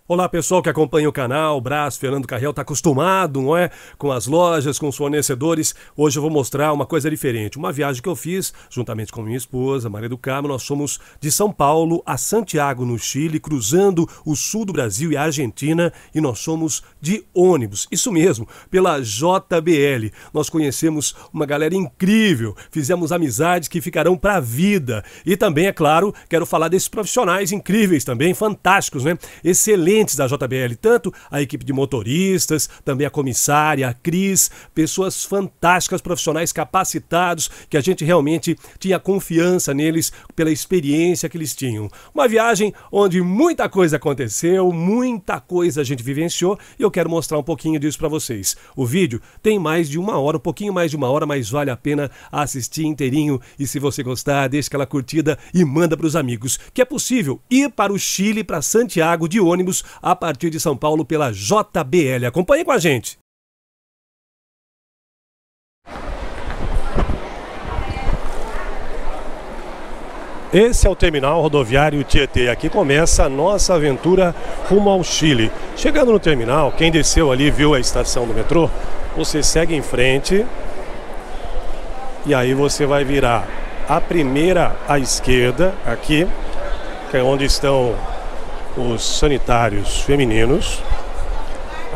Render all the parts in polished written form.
Olá pessoal que acompanha o canal, Brás, Fernando Carrel está acostumado, não é? Com as lojas, com os fornecedores. Hoje eu vou mostrar uma coisa diferente. Uma viagem que eu fiz, juntamente com minha esposa, Maria do Carmo. Nós fomos de São Paulo a Santiago, no Chile, cruzando o sul do Brasil e a Argentina. E nós fomos de ônibus, isso mesmo, pela JBL. Nós conhecemos uma galera incrível, fizemos amizades que ficarão para a vida. E também, é claro, quero falar desses profissionais incríveis também, fantásticos, né? Excelentes da JBL, tanto a equipe de motoristas, também a comissária, a Cris, pessoas fantásticas, profissionais capacitados, que a gente realmente tinha confiança neles pela experiência que eles tinham. Uma viagem onde muita coisa aconteceu, muita coisa a gente vivenciou e eu quero mostrar um pouquinho disso para vocês. O vídeo tem mais de uma hora, um pouquinho mais de uma hora, mas vale a pena assistir inteirinho e se você gostar, deixa aquela curtida e manda para os amigos, que é possível ir para o Chile, para Santiago de ônibus a partir de São Paulo pela JBL. Acompanhe com a gente. Esse é o terminal rodoviário Tietê. Aqui começa a nossa aventura rumo ao Chile. Chegando no terminal, quem desceu ali viu a estação do metrô, você segue em frente e aí você vai virar a primeira à esquerda, aqui, que é onde estão os sanitários femininos.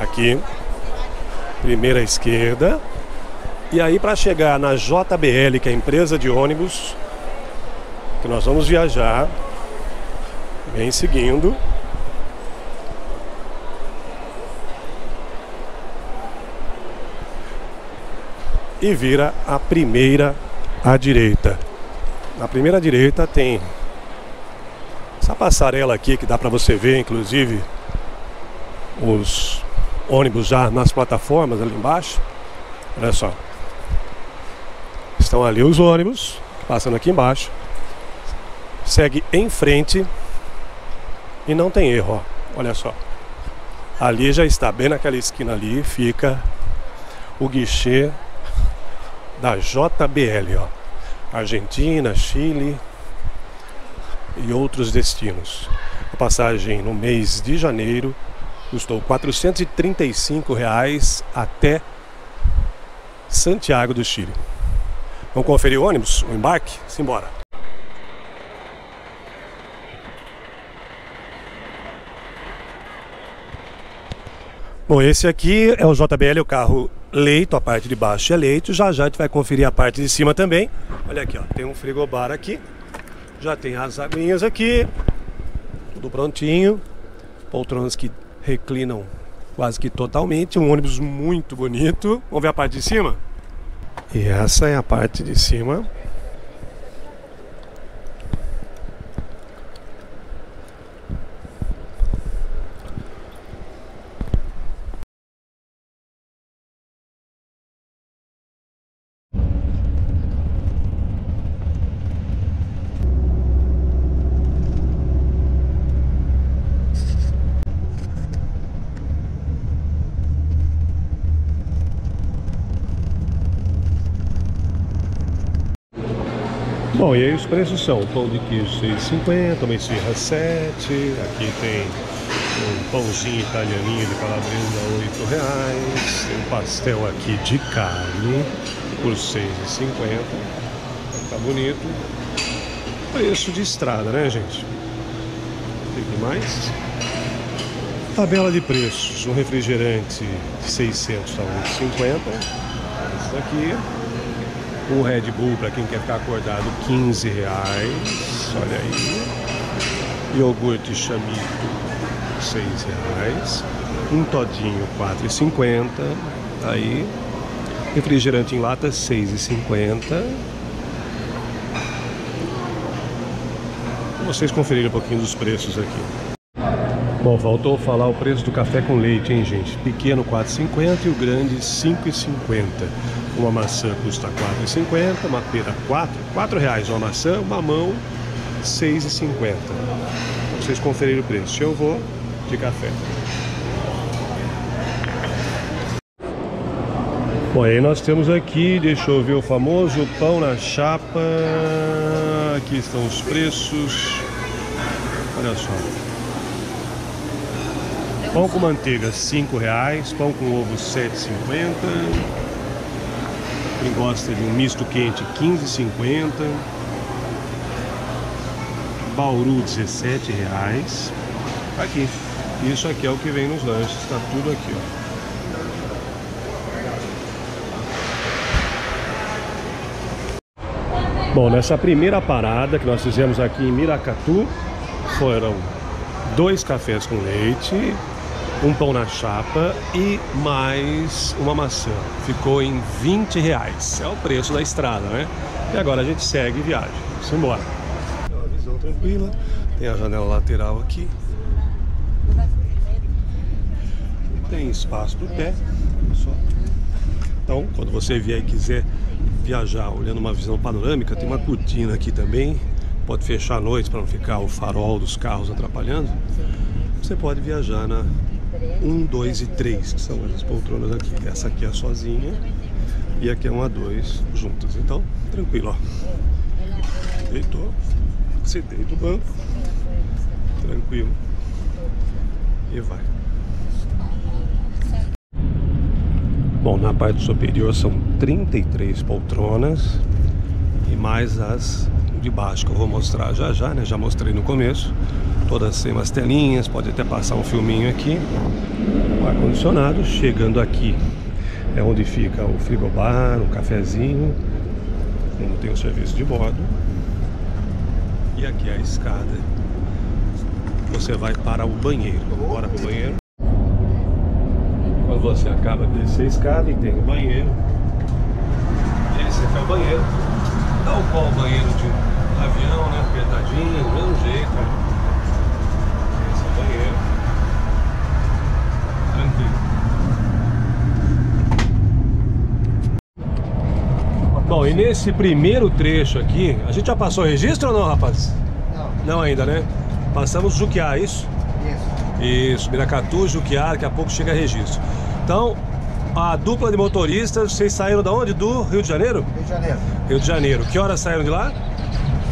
Aqui, primeira à esquerda. E aí para chegar na JBL, que é a empresa de ônibus que nós vamos viajar, vem seguindo. E vira a primeira à direita. Na primeira à direita tem essa passarela aqui que dá para você ver, inclusive, os ônibus já nas plataformas ali embaixo. Olha só. Estão ali os ônibus, passando aqui embaixo. Segue em frente e não tem erro, ó. Olha só. Ali já está, bem naquela esquina ali, fica o guichê da JBL, ó. Argentina, Chile e outros destinos. A passagem no mês de janeiro custou R$ 435 até Santiago do Chile. Vamos conferir o ônibus, o embarque? Simbora! Bom, esse aqui é o JBL, o carro leito, a parte de baixo é leito. Já já a gente vai conferir a parte de cima também. Olha aqui, ó, tem um frigobar aqui. Já tem as aguinhas aqui, tudo prontinho. Poltronas que reclinam quase que totalmente. Um ônibus muito bonito. Vamos ver a parte de cima? E essa é a parte de cima. Bom, e aí os preços são: pão de queijo R$6,50, uma esfirra R$7, aqui tem um pãozinho italianinho de calabresa R$8, tem um pastel aqui de carne por R$6,50, tá bonito. Preço de estrada, né, gente? Tem que mais? Tabela de preços: um refrigerante de 600 a 8,50, esse daqui. Um Red Bull para quem quer ficar acordado, R$15. Olha aí. Iogurte chamito, R$6. Um todinho, R$4,50. Aí. Refrigerante em lata, R$6,50. Vocês conferirem um pouquinho dos preços aqui. Bom, faltou falar o preço do café com leite, hein, gente? Pequeno R$4,50 e o grande R$5,50. Uma maçã custa R$4,50, uma pera R$4 uma maçã, uma mão R$6,50. Vocês conferirem o preço. Eu vou de café. Bom, aí nós temos aqui, deixa eu ver, o famoso pão na chapa. Aqui estão os preços. Olha só. Pão com manteiga, R$5. Pão com ovo, R$7,50. Quem gosta de um misto quente, R$15,50. Bauru, R$17. Aqui. Isso aqui é o que vem nos lanches. Tá tudo aqui, ó. Bom, nessa primeira parada que nós fizemos aqui em Miracatu, foram 2 cafés com leite, um pão na chapa e mais uma maçã. Ficou em R$20. É o preço da estrada, né? E agora a gente segue viagem. Vamos embora. Uma visão tranquila. Tem a janela lateral aqui. Tem espaço para o pé. Só. Então, quando você vier e quiser viajar olhando uma visão panorâmica, tem uma cortina aqui também. Pode fechar à noite para não ficar o farol dos carros atrapalhando. Você pode viajar na 1, 2 e 3, que são as poltronas aqui. Essa aqui é sozinha e aqui é uma 2 juntas. Então, tranquilo, ó. Deitou, você deita o banco, tranquilo, e vai. Bom, na parte superior são 33 poltronas e mais as de baixo que eu vou mostrar já já, né? Já mostrei no começo. Todas têm umas telinhas, pode até passar um filminho aqui. O ar-condicionado. Chegando aqui é onde fica o frigobar, um cafezinho, como tem o serviço de bordo. E aqui é a escada. Você vai para o banheiro. Vamos embora para o banheiro. Quando você acaba de descer a escada e tem o banheiro, esse aqui é o banheiro, tal qual o banheiro de um avião, né? Apertadinho, do mesmo jeito, né? Esse é o banheiro, tranquilo. Bom, e nesse primeiro trecho aqui, a gente já passou o registro ou não, rapaz? Não. Não ainda, né? Passamos Juquiá, isso? Isso, Miracatu, Juquiá, daqui a pouco chega registro. Então, a dupla de motoristas, vocês saíram de onde? Do Rio de Janeiro? Rio de Janeiro. Rio de Janeiro. Que horas saíram de lá?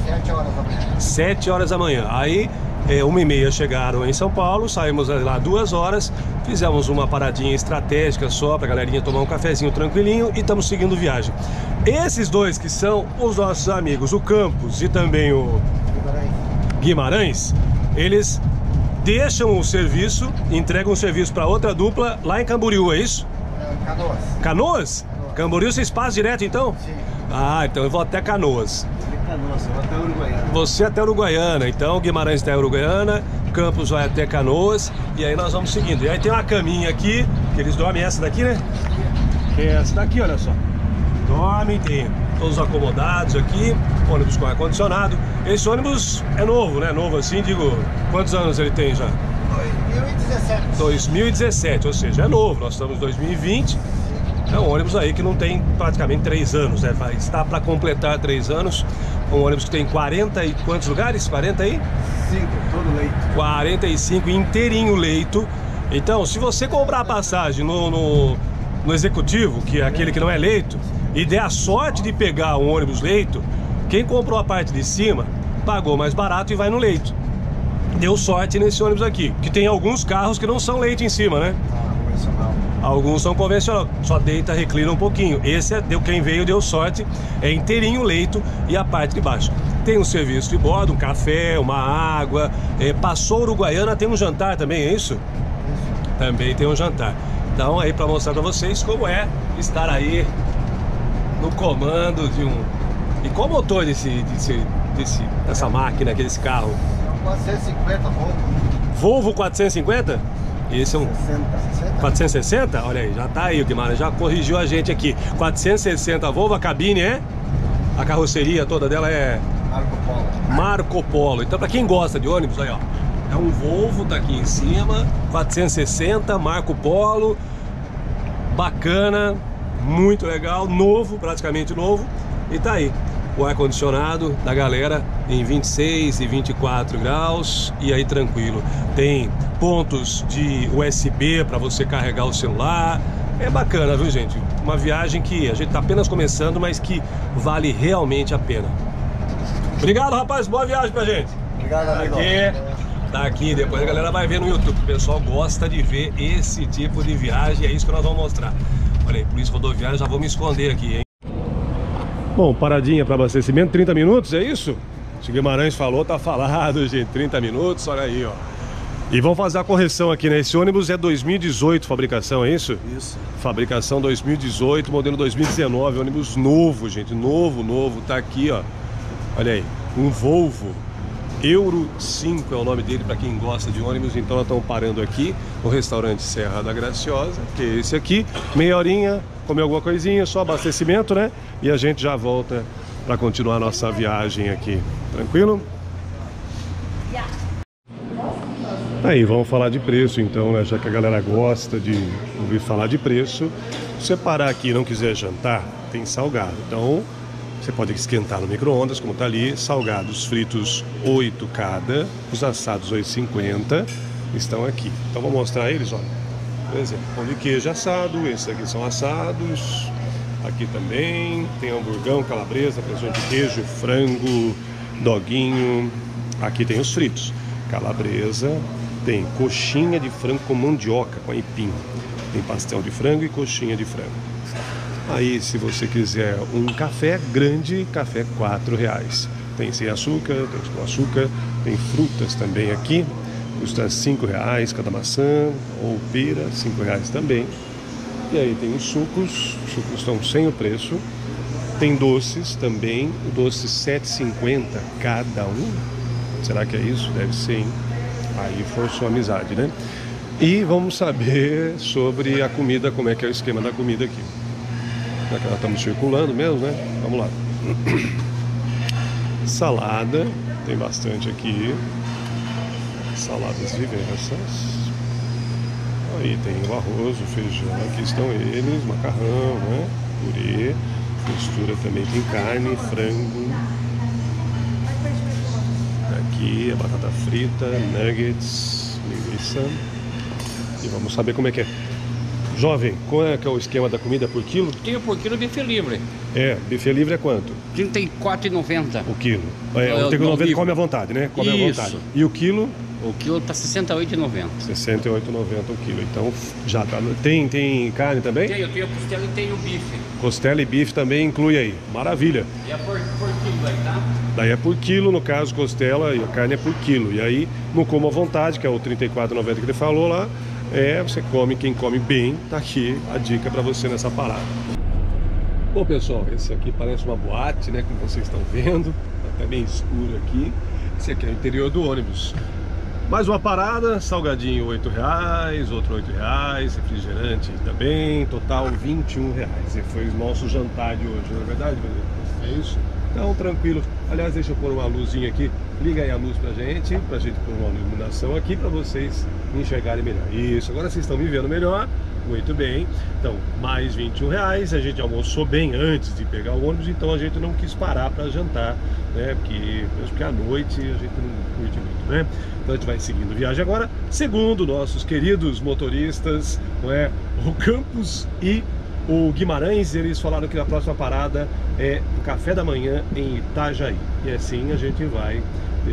7 horas da manhã. 7 horas da manhã. Aí, 1h30 chegaram em São Paulo, saímos lá 2 horas, fizemos uma paradinha estratégica só pra galerinha tomar um cafezinho tranquilinho e estamos seguindo viagem. Esses dois que são os nossos amigos, o Campos e também o Guimarães, eles deixam o serviço, entregam o serviço para outra dupla lá em Camboriú, é isso? Canoas. Canoas? Camboriú vocês passam direto então? Sim. Ah, então eu vou até Canoas. Canoas, eu vou até Uruguaiana. Você até Uruguaiana, então Guimarães até Uruguaiana, Campos vai até Canoas e aí nós vamos seguindo. E aí tem uma caminha aqui, que eles dormem, essa daqui, né? Que é essa daqui, olha só. Dormem, tem todos acomodados aqui, ônibus com ar-condicionado. Esse ônibus é novo, né? Novo assim, digo, quantos anos ele tem já? 2017. 2017, ou seja, é novo, nós estamos em 2020. É um ônibus aí que não tem praticamente 3 anos, né? Está para completar 3 anos. Um ônibus que tem 40 e quantos lugares? 40 aí? 5, todo leito. 45 inteirinho leito. Então, se você comprar a passagem no executivo, que é aquele que não é leito, e der a sorte de pegar um ônibus leito, quem comprou a parte de cima pagou mais barato e vai no leito. Deu sorte nesse ônibus aqui, que tem alguns carros que não são leito em cima, né? Convencional. Alguns são convencional, só deita, reclina um pouquinho. Esse é quem veio deu sorte, é inteirinho leito e a parte de baixo. Tem um serviço de bordo, um café, uma água. Passou Uruguaiana, tem um jantar também, é isso? Também tem um jantar. Então aí para mostrar para vocês como é estar aí no comando de um... E qual o motor dessa máquina aqui, desse carro? 450 Volvo. Volvo 450? Esse é um 60. 460? Olha aí, já tá aí o Guimarães, já corrigiu a gente aqui. 460 Volvo, a cabine é? A carroceria toda dela é... Marco Polo. Marco Polo. Então pra quem gosta de ônibus, aí ó, é um Volvo, tá aqui em cima, 460, Marco Polo, bacana, muito legal, novo, praticamente novo, e tá aí. O ar-condicionado da galera em 26 e 24 graus e aí tranquilo. Tem pontos de USB para você carregar o celular. É bacana, viu, gente? Uma viagem que a gente tá apenas começando, mas que vale realmente a pena. Obrigado, rapaz. Boa viagem pra gente. Obrigado, amigo. Aqui, Tá aqui, depois a galera vai ver no YouTube. O pessoal gosta de ver esse tipo de viagem, é isso que nós vamos mostrar. Olha aí, Polícia Rodoviária, já vou me esconder aqui, hein? Bom, paradinha para abastecimento, 30 minutos, é isso? O Guimarães falou, tá falado, gente, 30 minutos, olha aí, ó. E vamos fazer a correção aqui, né? Esse ônibus é 2018 fabricação, é isso? Isso. Fabricação 2018, modelo 2019, ônibus novo, gente, novo, tá aqui, ó. Olha aí, um Volvo Euro 5 é o nome dele para quem gosta de ônibus. Então nós estamos parando aqui no restaurante Serra da Graciosa, que é esse aqui, meia horinha, comer alguma coisinha, só abastecimento, né? E a gente já volta para continuar a nossa viagem aqui, tranquilo? Aí, vamos falar de preço então, né? Já que a galera gosta de ouvir falar de preço. Se você parar aqui e não quiser jantar, tem salgado. Então, você pode esquentar no micro-ondas, como tá ali. Salgados fritos 8 cada, os assados 8,50 estão aqui. Então, vou mostrar eles, olha. Por exemplo, pão de queijo assado, esses aqui são assados. Aqui também tem hamburgão, calabresa, presunto de queijo, frango, doguinho. Aqui tem os fritos. Calabresa, tem coxinha de frango com mandioca, com aipim. Tem pastel de frango e coxinha de frango. Aí, se você quiser um café grande, café R$4. Tem sem açúcar, tem com açúcar, tem frutas também aqui. Custa R$5 cada maçã, ou pera, R$5 também. E aí tem os sucos estão sem o preço. Tem doces também, doces R$7,50 cada um. Será que é isso? Deve ser, hein? Aí forçou a amizade, né? E vamos saber sobre a comida, como é que é o esquema da comida aqui. Já que nós estamos circulando mesmo, né? Vamos lá. Salada, tem bastante aqui. Saladas diversas. Aí tem o arroz, o feijão, aqui estão eles, macarrão, né? Purê. Mistura também tem carne, frango. Aqui a batata frita, nuggets, linguiça. E vamos saber como é que é. Jovem, qual é que é o esquema da comida por quilo? Tem por quilo bife livre. É, bife livre é quanto? R$ 34,90. O quilo. É, o R$34,90 come à vontade, né? Come à vontade. E o quilo? O quilo tá R$ 68,90. R$68,90 o quilo. Então já tá. Tem carne também? Tem, eu tenho costela e tenho bife. Costela e bife também inclui aí. Maravilha. E é por quilo aí, tá? Daí é por quilo, no caso, costela e a carne é por quilo. E aí, no como à vontade, que é o R$34,90 que ele falou lá, você come, quem come bem, tá aqui a dica pra você nessa parada. Bom, pessoal, esse aqui parece uma boate, né, como vocês estão vendo. Tá até bem escuro aqui. Esse aqui é o interior do ônibus. Mais uma parada, salgadinho R$8, outro R$8, refrigerante também, total R$21. Esse foi o nosso jantar de hoje, não é verdade, meu? É isso? Então, tranquilo. Aliás, deixa eu pôr uma luzinha aqui. Liga aí a luz pra gente pôr uma iluminação aqui pra vocês enxergarem melhor. Isso, agora vocês estão me vendo melhor. Muito bem. Então, mais R$21. A gente almoçou bem antes de pegar o ônibus, então a gente não quis parar para jantar, né? Mesmo porque à noite a gente não curte muito, né? Então a gente vai seguindo viagem agora, segundo nossos queridos motoristas, não é? O Campos e o Guimarães. Eles falaram que a próxima parada é o café da manhã em Itajaí. E assim a gente vai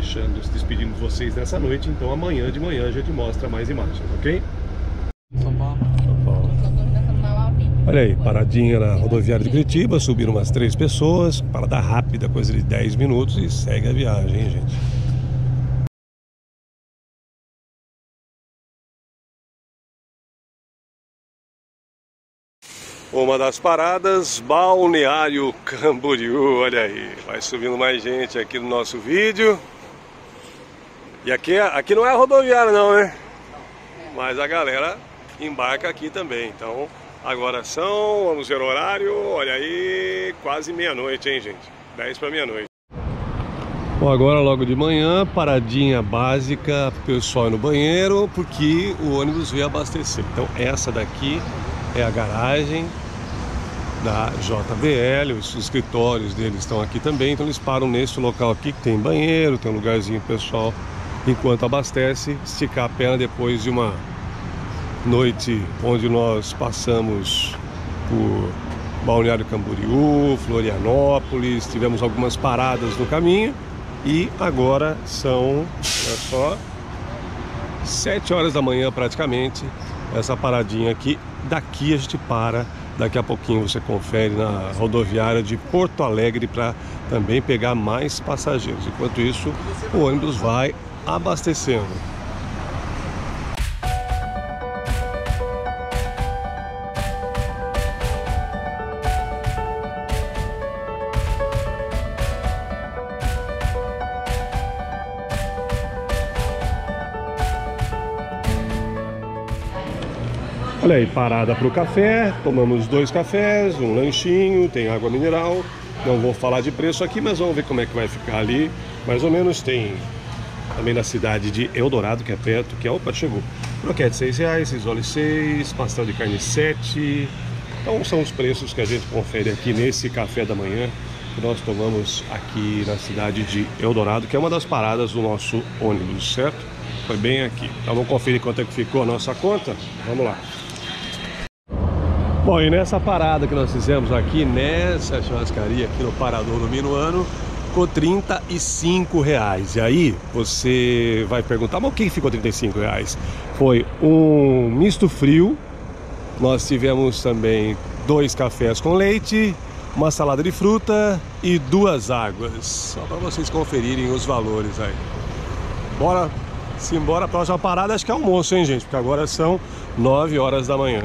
se despedindo de vocês nessa noite. Então amanhã de manhã a gente mostra mais imagens, ok? São Paulo. Olha aí, paradinha na rodoviária de Curitiba, subiram umas 3 pessoas, parada rápida, coisa de 10 minutos e segue a viagem, hein, gente? Uma das paradas, Balneário Camboriú, olha aí, vai subindo mais gente aqui no nosso vídeo. E aqui não é a rodoviária não, né? Mas a galera embarca aqui também, então agora vamos ver o horário, olha aí, quase meia-noite, hein, gente? 10 para meia-noite. Bom, agora logo de manhã, paradinha básica pro pessoal ir no banheiro, porque o ônibus veio abastecer. Então essa daqui é a garagem da JBL, os escritórios deles estão aqui também, então eles param nesse local aqui que tem banheiro, tem um lugarzinho pro pessoal, enquanto abastece, esticar a perna depois de uma noite onde nós passamos por Balneário Camboriú, Florianópolis, tivemos algumas paradas no caminho e agora são, olha só, 7 horas da manhã praticamente, essa paradinha aqui. Daqui a gente para, daqui a pouquinho você confere na rodoviária de Porto Alegre para também pegar mais passageiros. Enquanto isso, o ônibus vai abastecendo. Olha aí, parada para o café, tomamos 2 cafés, um lanchinho, tem água mineral. Não vou falar de preço aqui, mas vamos ver como é que vai ficar ali. Mais ou menos tem também na cidade de Eldorado, que é perto, que é, opa, chegou. Croquete R$6, risole 6, pastel de carne 7. Então são os preços que a gente confere aqui nesse café da manhã que nós tomamos aqui na cidade de Eldorado, que é uma das paradas do nosso ônibus, certo? Foi bem aqui. Então vamos conferir quanto é que ficou a nossa conta? Vamos lá. Bom, e nessa parada que nós fizemos aqui, nessa churrascaria aqui no Parador do Minuano, ficou R$35. E aí você vai perguntar, mas o que ficou R$35? Foi um misto frio, nós tivemos também 2 cafés com leite, uma salada de fruta e 2 águas. Só para vocês conferirem os valores aí. Bora, simbora, a próxima parada acho que é almoço, hein, gente? Porque agora são 9 horas da manhã.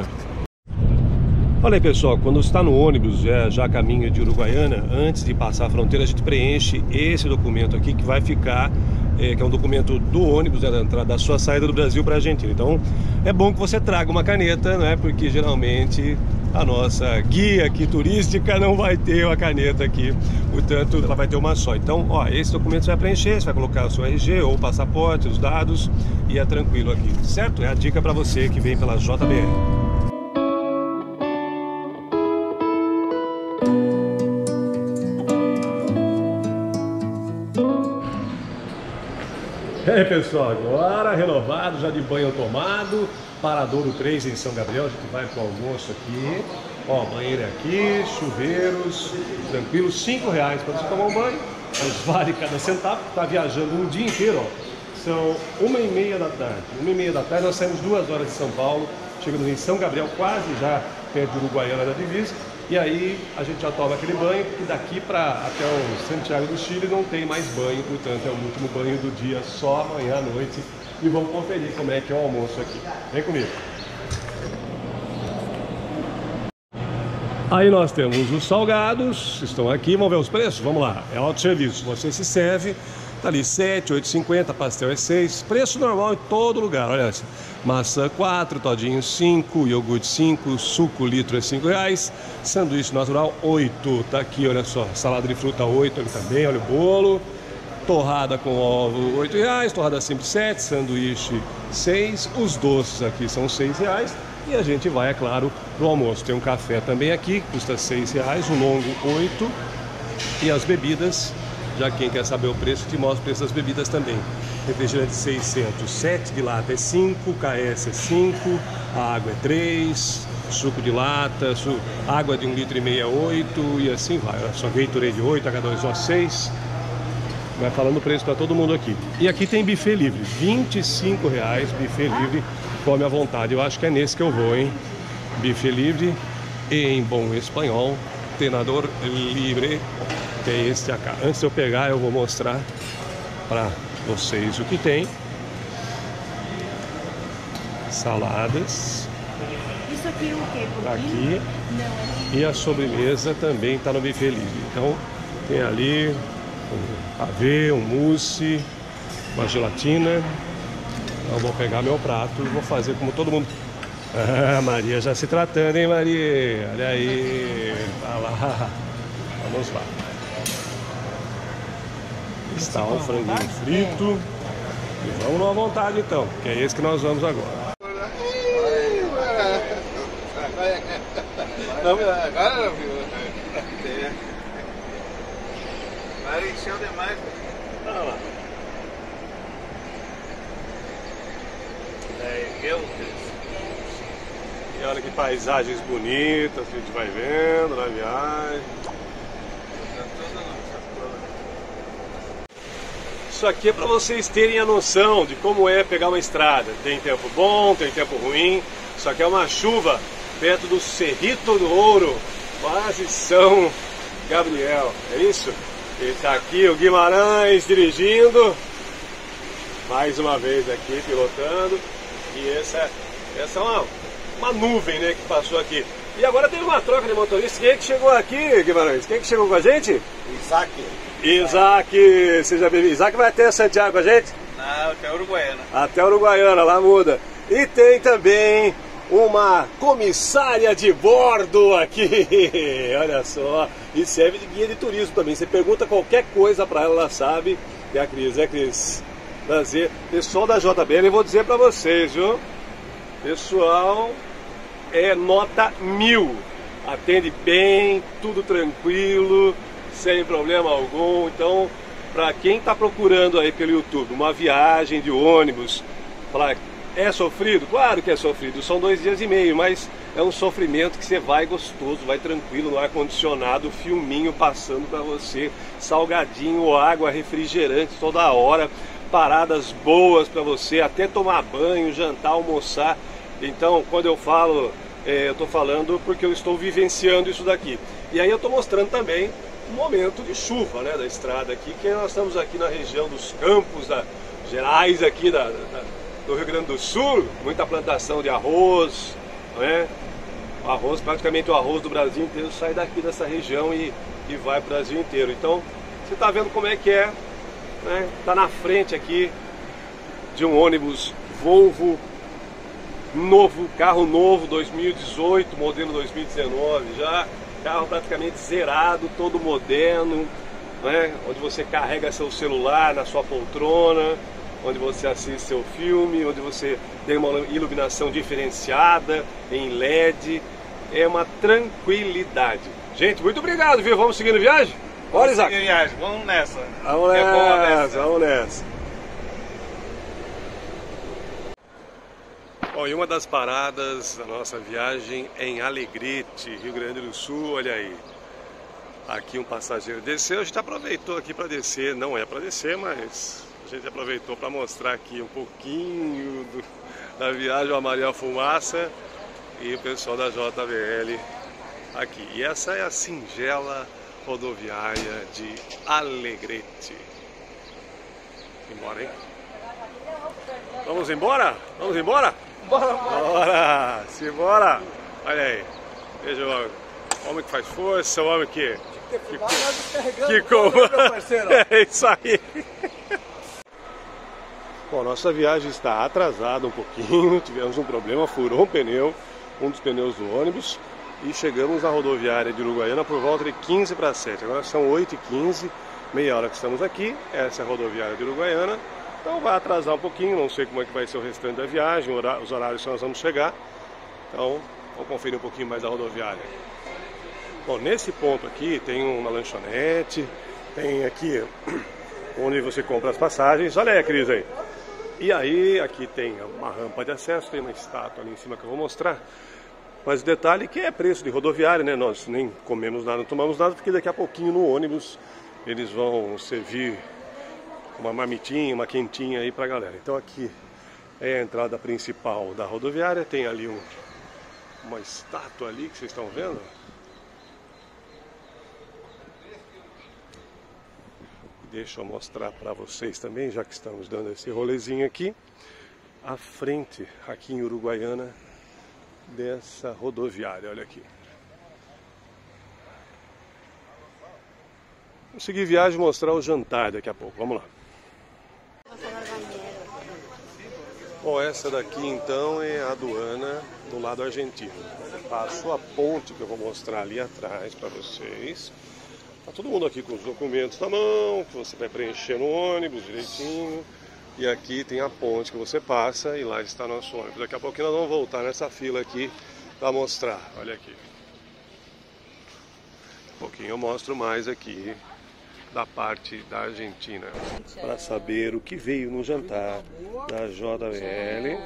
Olha aí, pessoal, quando está no ônibus, já a caminho de Uruguaiana, antes de passar a fronteira, a gente preenche esse documento aqui que vai ficar, que é um documento do ônibus, da sua saída do Brasil para a Argentina. Então é bom que você traga uma caneta, né? Porque geralmente a nossa guia aqui turística não vai ter uma caneta aqui, portanto ela vai ter uma só. Então, ó, esse documento você vai preencher, você vai colocar o seu RG ou o passaporte, os dados, e é tranquilo aqui, certo? É a dica para você que vem pela JBR. E aí, pessoal, agora renovado, já de banho tomado, Paradouro 3 em São Gabriel, a gente vai pro almoço aqui, ó, banheiro é aqui, chuveiros, tranquilo, R$5 para você tomar um banho, mas vale cada centavo, tá viajando um dia inteiro, ó, são 1h30 da tarde, 1h30 da tarde, nós saímos 2 horas de São Paulo, chegamos em São Gabriel, quase já perto de Uruguaiana da divisa. E aí a gente já toma aquele banho, e daqui para até o Santiago do Chile não tem mais banho, portanto é o último banho do dia, só amanhã à noite. E vamos conferir como é que é o almoço aqui. Vem comigo. Aí nós temos os salgados, estão aqui, vamos ver os preços? Vamos lá, é autosserviço, você se serve, tá ali 7, 8,50, pastel é 6, preço normal em todo lugar, olha essa. Maçã 4, todinho 5, iogurte 5, suco litro é R$5, sanduíche natural 8, tá aqui, olha só, salada de fruta 8 ali também, olha o bolo, torrada com ovo R$8, torrada simples 7, sanduíche 6, os doces aqui são R$6, e a gente vai, é claro, pro almoço. Tem um café também aqui, custa R$6, um longo 8, e as bebidas, já quem quer saber o preço, te mostra o preço das bebidas também. Refrigerante 600, 7 de lata é 5, KS é 5, a água é 3, suco de lata, água de 1,5 litro é 8 e assim vai. Olha só, Gatorade 8, H2O 6. Vai falando o preço para todo mundo aqui. E aqui tem buffet livre, R$25, buffet livre, come à vontade. Eu acho que é nesse que eu vou, hein? Buffet livre, e em bom espanhol, tenedor livre, que é este aqui. Antes de eu pegar, eu vou mostrar para vocês o que tem. Saladas. Isso aqui é o quê? Tá aqui. E a sobremesa também está no buffet livre. Então tem ali um pavê, um mousse, uma gelatina. Então eu vou pegar meu prato e vou fazer como todo mundo. Ah, Maria já se tratando, hein, Maria? Olha aí. Tá lá. Vamos lá. Está o franguinho frito. E vamos à vontade então, que é esse que nós vamos agora. Agora, vai encher demais. Olha lá. Meu Deus. E olha que paisagens bonitas que a gente vai vendo na viagem. Isso aqui é para vocês terem a noção de como é pegar uma estrada. Tem tempo bom, tem tempo ruim. Isso aqui é uma chuva perto do Cerrito do Ouro, quase São Gabriel. É isso? E tá aqui o Guimarães dirigindo. Mais uma vez aqui, pilotando. E essa é uma nuvem, né, que passou aqui. E agora teve uma troca de motorista. Quem é que chegou aqui, Guimarães? Quem é que chegou com a gente? Isaac. Isaac, seja bem-vindo. Isaac vai até Santiago com a gente? Não, até Uruguaiana. Até Uruguaiana, lá muda. E tem também uma comissária de bordo aqui. Olha só. E serve de guia de turismo também. Você pergunta qualquer coisa pra ela, ela sabe. É a Cris, Cris? Prazer. Pessoal da JBL, eu vou dizer pra vocês, viu? Pessoal, é nota 1000. Atende bem, tudo tranquilo, sem problema algum. Então, para quem está procurando aí pelo YouTube uma viagem de ônibus, falar, é sofrido? Claro que é sofrido, são 2 dias e meio, mas é um sofrimento que você vai gostoso, vai tranquilo, no ar-condicionado, filminho passando para você, salgadinho, água, refrigerante toda hora, paradas boas para você, até tomar banho, jantar, almoçar. Então, quando eu falo, eu estou falando porque eu estou vivenciando isso daqui. E aí eu estou mostrando também um momento de chuva, né, da estrada aqui, que nós estamos aqui na região dos Campos Gerais aqui do Rio Grande do Sul, muita plantação de arroz, né? O arroz, praticamente o arroz do Brasil inteiro sai daqui dessa região e vai para o Brasil inteiro. Então, você está vendo como é que é, né? Tá na frente aqui de um ônibus Volvo novo, carro novo, 2018, modelo 2019 já, carro praticamente zerado, todo moderno, né? Onde você carrega seu celular na sua poltrona, onde você assiste seu filme, onde você tem uma iluminação diferenciada em LED, é uma tranquilidade. Gente, muito obrigado, viu? Vamos seguindo viagem? Bora, Isaac? Viagem, vamos nessa. Vamos nessa, bom nessa. Vamos nessa. Bom, e uma das paradas da nossa viagem é em Alegrete, Rio Grande do Sul, olha aí. Aqui um passageiro desceu, a gente aproveitou aqui para descer, não é para descer, mas a gente aproveitou para mostrar aqui um pouquinho da viagem, a Maria Fumaça e o pessoal da JBL aqui. E essa é a singela rodoviária de Alegrete. Embora, hein? Vamos embora? Vamos embora? Bora! Simbora! Olha aí, veja o homem que faz força, o homem que comanda. É isso aí. Bom, nossa viagem está atrasada um pouquinho, tivemos um problema, furou um dos pneus do ônibus e chegamos na rodoviária de Uruguaiana por volta de 15 para 7. Agora são 8h15, meia hora que estamos aqui, essa é a rodoviária de Uruguaiana. Então vai atrasar um pouquinho, não sei como é que vai ser o restante da viagem, os horários que nós vamos chegar. Então, vamos conferir um pouquinho mais da rodoviária. Bom, nesse ponto aqui tem uma lanchonete, tem aqui onde você compra as passagens. Olha aí a Cris aí. E aí, aqui tem uma rampa de acesso, tem uma estátua ali em cima que eu vou mostrar. Mas o detalhe é que é preço de rodoviária, né? Nós nem comemos nada, não tomamos nada, porque daqui a pouquinho no ônibus eles vão servir uma marmitinha, uma quentinha aí pra galera. Então aqui é a entrada principal da rodoviária, tem ali uma estátua ali que vocês estão vendo. Deixa eu mostrar para vocês também, já que estamos dando esse rolezinho aqui, a frente aqui em Uruguaiana dessa rodoviária, olha aqui. Vou seguir viagem e mostrar o jantar daqui a pouco, vamos lá. Bom, essa daqui então é a aduana do lado argentino. Passo a ponte que eu vou mostrar ali atrás para vocês. Tá todo mundo aqui com os documentos na mão, que você vai preencher no ônibus direitinho. E aqui tem a ponte que você passa e lá está nosso ônibus. Daqui a pouquinho nós vamos voltar nessa fila aqui para mostrar. Olha aqui. Um pouquinho eu mostro mais aqui da parte da Argentina. Para saber o que veio no jantar da JBL.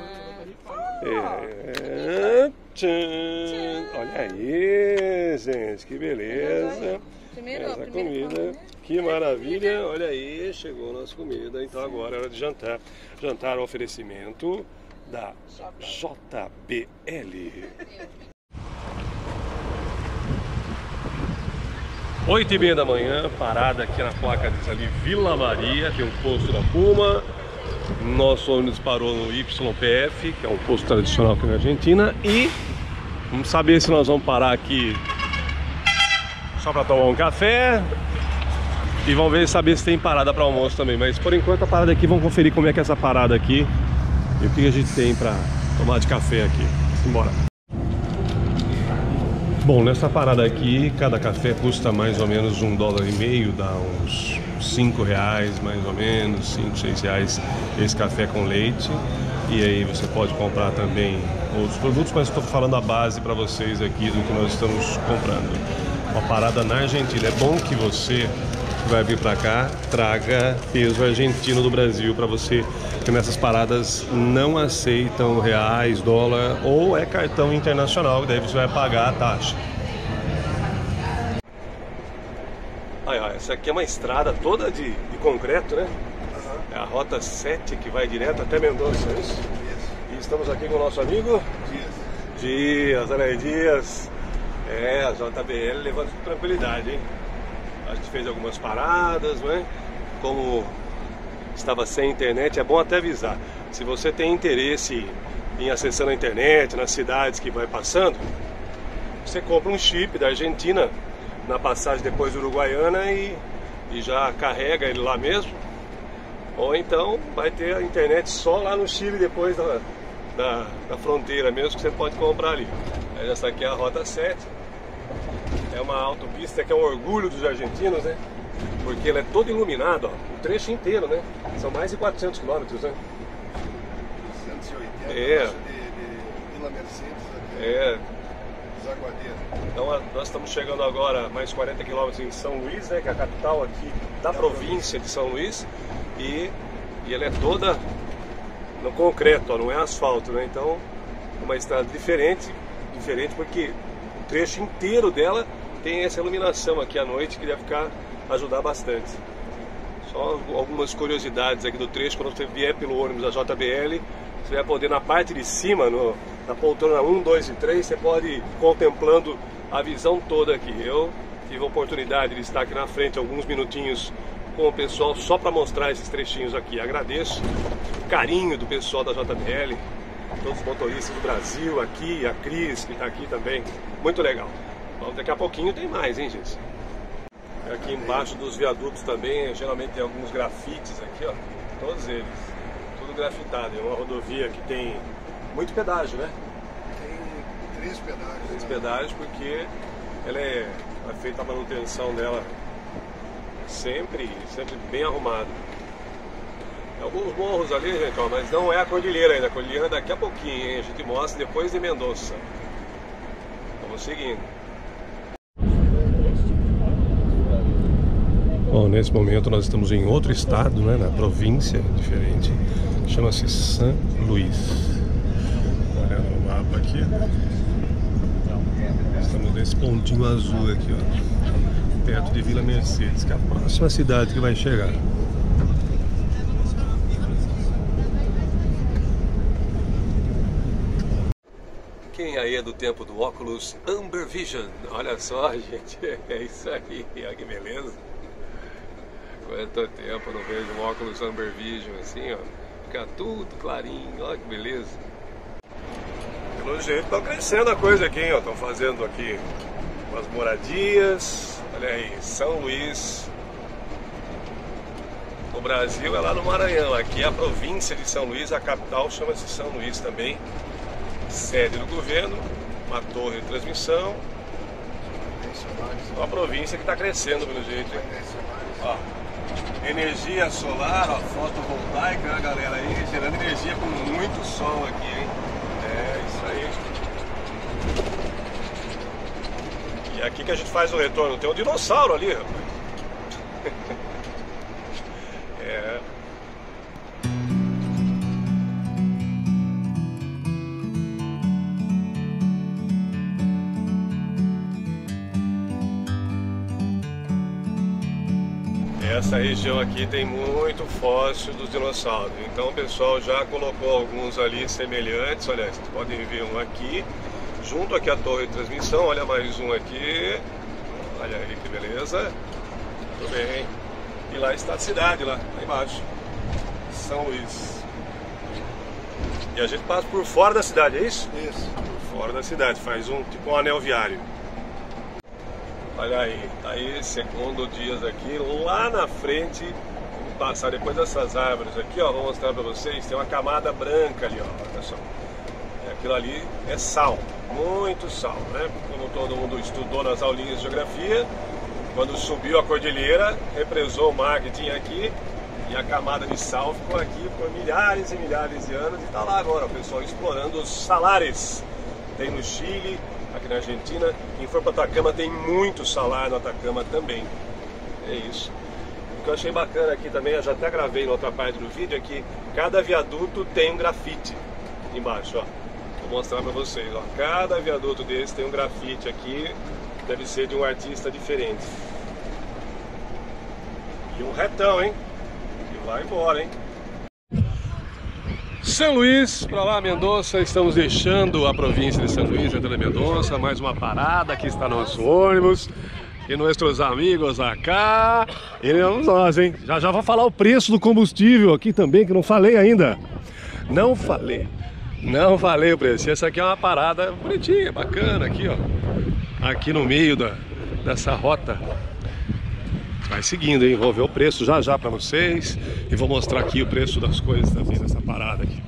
Olha aí, gente, que beleza. Essa comida Que maravilha, olha aí, chegou a nossa comida, então agora é hora de jantar. Jantar ao oferecimento da JBL. 8h30 da manhã, parada aqui na placa diz ali Vila Maria, tem um posto da Puma. Nosso ônibus parou no YPF, que é um posto tradicional aqui na Argentina. E vamos saber se nós vamos parar aqui só para tomar um café. E vamos ver, saber se tem parada para almoço também. Mas por enquanto a parada aqui, vamos conferir como é que é essa parada aqui e o que a gente tem para tomar de café aqui. Simbora. Bom, nessa parada aqui, cada café custa mais ou menos $1,50, dá uns R$5 mais ou menos, R$5, R$6 esse café com leite. E aí você pode comprar também outros produtos, mas estou falando a base para vocês aqui do que nós estamos comprando. Uma parada na Argentina. É bom que você vai vir para cá, traga peso argentino do Brasil para você, que nessas paradas não aceitam reais, dólar ou é cartão internacional, daí você vai pagar a taxa. Aí, ó, essa aqui é uma estrada toda de concreto, né? É a Rota 7 que vai direto até Mendoza, é isso? E estamos aqui com o nosso amigo Dias, olha aí, Dias. É, a JBL levando com tranquilidade, hein? A gente fez algumas paradas, né? Como estava sem internet, é bom até avisar. Se você tem interesse em acessar a internet nas cidades que vai passando, você compra um chip da Argentina na passagem depois Uruguaiana e já carrega ele lá mesmo. Ou então vai ter a internet só lá no Chile depois da fronteira mesmo, que você pode comprar ali. Essa aqui é a Rota 7. É uma autopista que é um orgulho dos argentinos, né? Porque ela é toda iluminada, ó, o trecho inteiro, né? São mais de 400 quilômetros, né? 180, é. de Vila Mercedes até É. Zaguadeira. Então nós estamos chegando agora a mais 40 quilômetros em São Luís, né? Que é a capital aqui da província de São Luís. E ela é toda no concreto, ó, não é asfalto, né? Então, uma estrada diferente porque o trecho inteiro dela tem essa iluminação aqui à noite que deve ajudar bastante. Só algumas curiosidades aqui do trecho. Quando você vier pelo ônibus da JBL, você vai poder, na parte de cima, na poltrona 1, 2 e 3, você pode ir contemplando a visão toda aqui. Eu tive a oportunidade de estar aqui na frente alguns minutinhos com o pessoal só para mostrar esses trechinhos aqui. Agradeço o carinho do pessoal da JBL, todos os motoristas do Brasil aqui, a Cris que está aqui também, muito legal. Então, daqui a pouquinho tem mais, hein, gente? Aqui embaixo dos viadutos também, geralmente tem alguns grafites aqui, ó, todos eles, tudo grafitado. É uma rodovia que tem muito pedágio, né? Tem 3 pedágios. 3 pedágios porque ela é feita a manutenção dela sempre bem arrumado. Alguns morros ali, gente, ó, mas não é a cordilheira ainda. A cordilheira daqui a pouquinho, hein? A gente mostra depois de Mendoza. Vamos seguindo. Bom, nesse momento nós estamos em outro estado, né, na província diferente. Chama-se São Luís. Olhando o mapa aqui. Estamos nesse pontinho azul aqui, ó, perto de Vila Mercedes, que é a próxima cidade que vai chegar. Quem aí é do tempo do óculos Amber Vision? Olha só, gente, é isso aí, olha que beleza. Quanto tempo eu não vejo um óculos Amber Vision assim, ó, fica tudo clarinho, olha que beleza. Pelo jeito tá crescendo a coisa aqui, ó, estão fazendo aqui umas moradias, olha aí, São Luís. No Brasil é lá no Maranhão, aqui é a província de São Luís, a capital chama-se São Luís também. Sede do governo, uma torre de transmissão. Uma província que está crescendo pelo jeito. Ó, energia solar, ó, fotovoltaica, a galera aí gerando energia com muito sol aqui, hein? É isso aí. E é aqui que a gente faz o retorno. Tem um dinossauro ali, rapaz. É. Essa região aqui tem muito fóssil dos dinossauros. Então o pessoal já colocou alguns ali semelhantes. Olha, vocês podem ver um aqui, junto aqui à torre de transmissão. Olha mais um aqui. Olha aí que beleza. Muito bem. E lá está a cidade, lá embaixo. São Luís. E a gente passa por fora da cidade, é isso? Isso. Por fora da cidade, faz tipo um anel viário. Olha aí, tá aí, segundo dias aqui, lá na frente, vamos passar depois dessas árvores aqui, ó, vou mostrar pra vocês, tem uma camada branca ali, ó, olha só. Aquilo ali é sal, muito sal, né? Como todo mundo estudou nas aulinhas de geografia, quando subiu a cordilheira, represou o mar que tinha aqui, e a camada de sal ficou aqui por milhares e milhares de anos, e tá lá agora, o pessoal explorando os salares. Tem no Chile, aqui na Argentina, quem for para Atacama tem muito salar no Atacama também. É isso. O que eu achei bacana aqui também, eu já até gravei na outra parte do vídeo, é que cada viaduto tem um grafite embaixo, ó. Vou mostrar para vocês, ó. Cada viaduto desse tem um grafite aqui, deve ser de um artista diferente. E um retão, hein? E vai embora, hein? São Luís, para lá Mendoza, estamos deixando a província de São Luís, entrando em Mendoza, mais uma parada, aqui está nosso ônibus e nossos amigos acá, e vamos nós, hein? Já vou falar o preço do combustível aqui também, que não falei ainda, não falei o preço. Essa aqui é uma parada bonitinha, bacana aqui, ó, aqui no meio dessa rota. Vai seguindo, hein? Vou ver o preço já para vocês e vou mostrar aqui o preço das coisas também nessa parada aqui.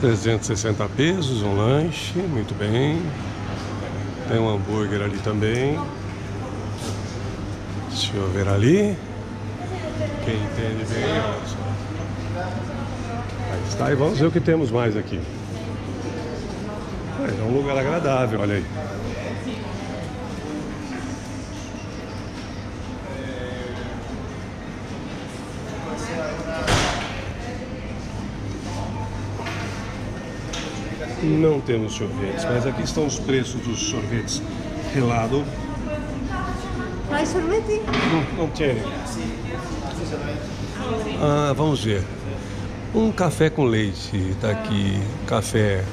R$360, um lanche, muito bem. Tem um hambúrguer ali também. Deixa eu ver ali. Quem entende bem, olha só. Aí está, e vamos ver o que temos mais aqui. É um lugar agradável, olha aí. Não temos sorvetes, mas aqui estão os preços dos sorvetes. Helado. ¿No hay sorbete? Não tem. Ah, vamos ver. Um café com leite, tá aqui, café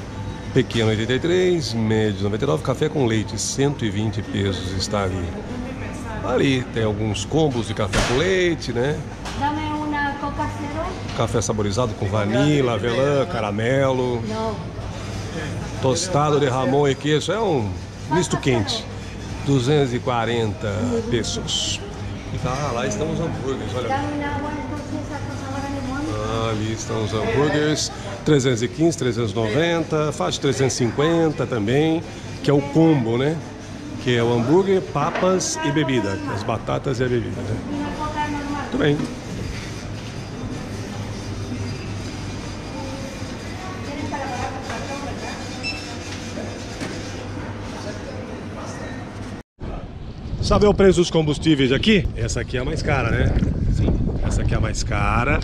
pequeno 83, médio 99, café com leite 120 pesos está ali. Ali tem alguns combos de café com leite, né? Dame una coca cero. Café saborizado com vanila, avelã, caramelo, No. tostado de jamón e queijo, é um misto quente, 240 pesos. E tá, lá estão os hambúrgueres, olha. Dame una agua escocesa con sabor a limón. Ali estão os hambúrgueres, 315, 390, faz de 350 também, que é o combo, né? Que é o hambúrguer, papas e bebida, as batatas e a bebida, né? Una coca normal. Muito bem. Sabe o preço dos combustíveis aqui? Essa aqui é a mais cara, né? Sim. Essa aqui é a mais cara.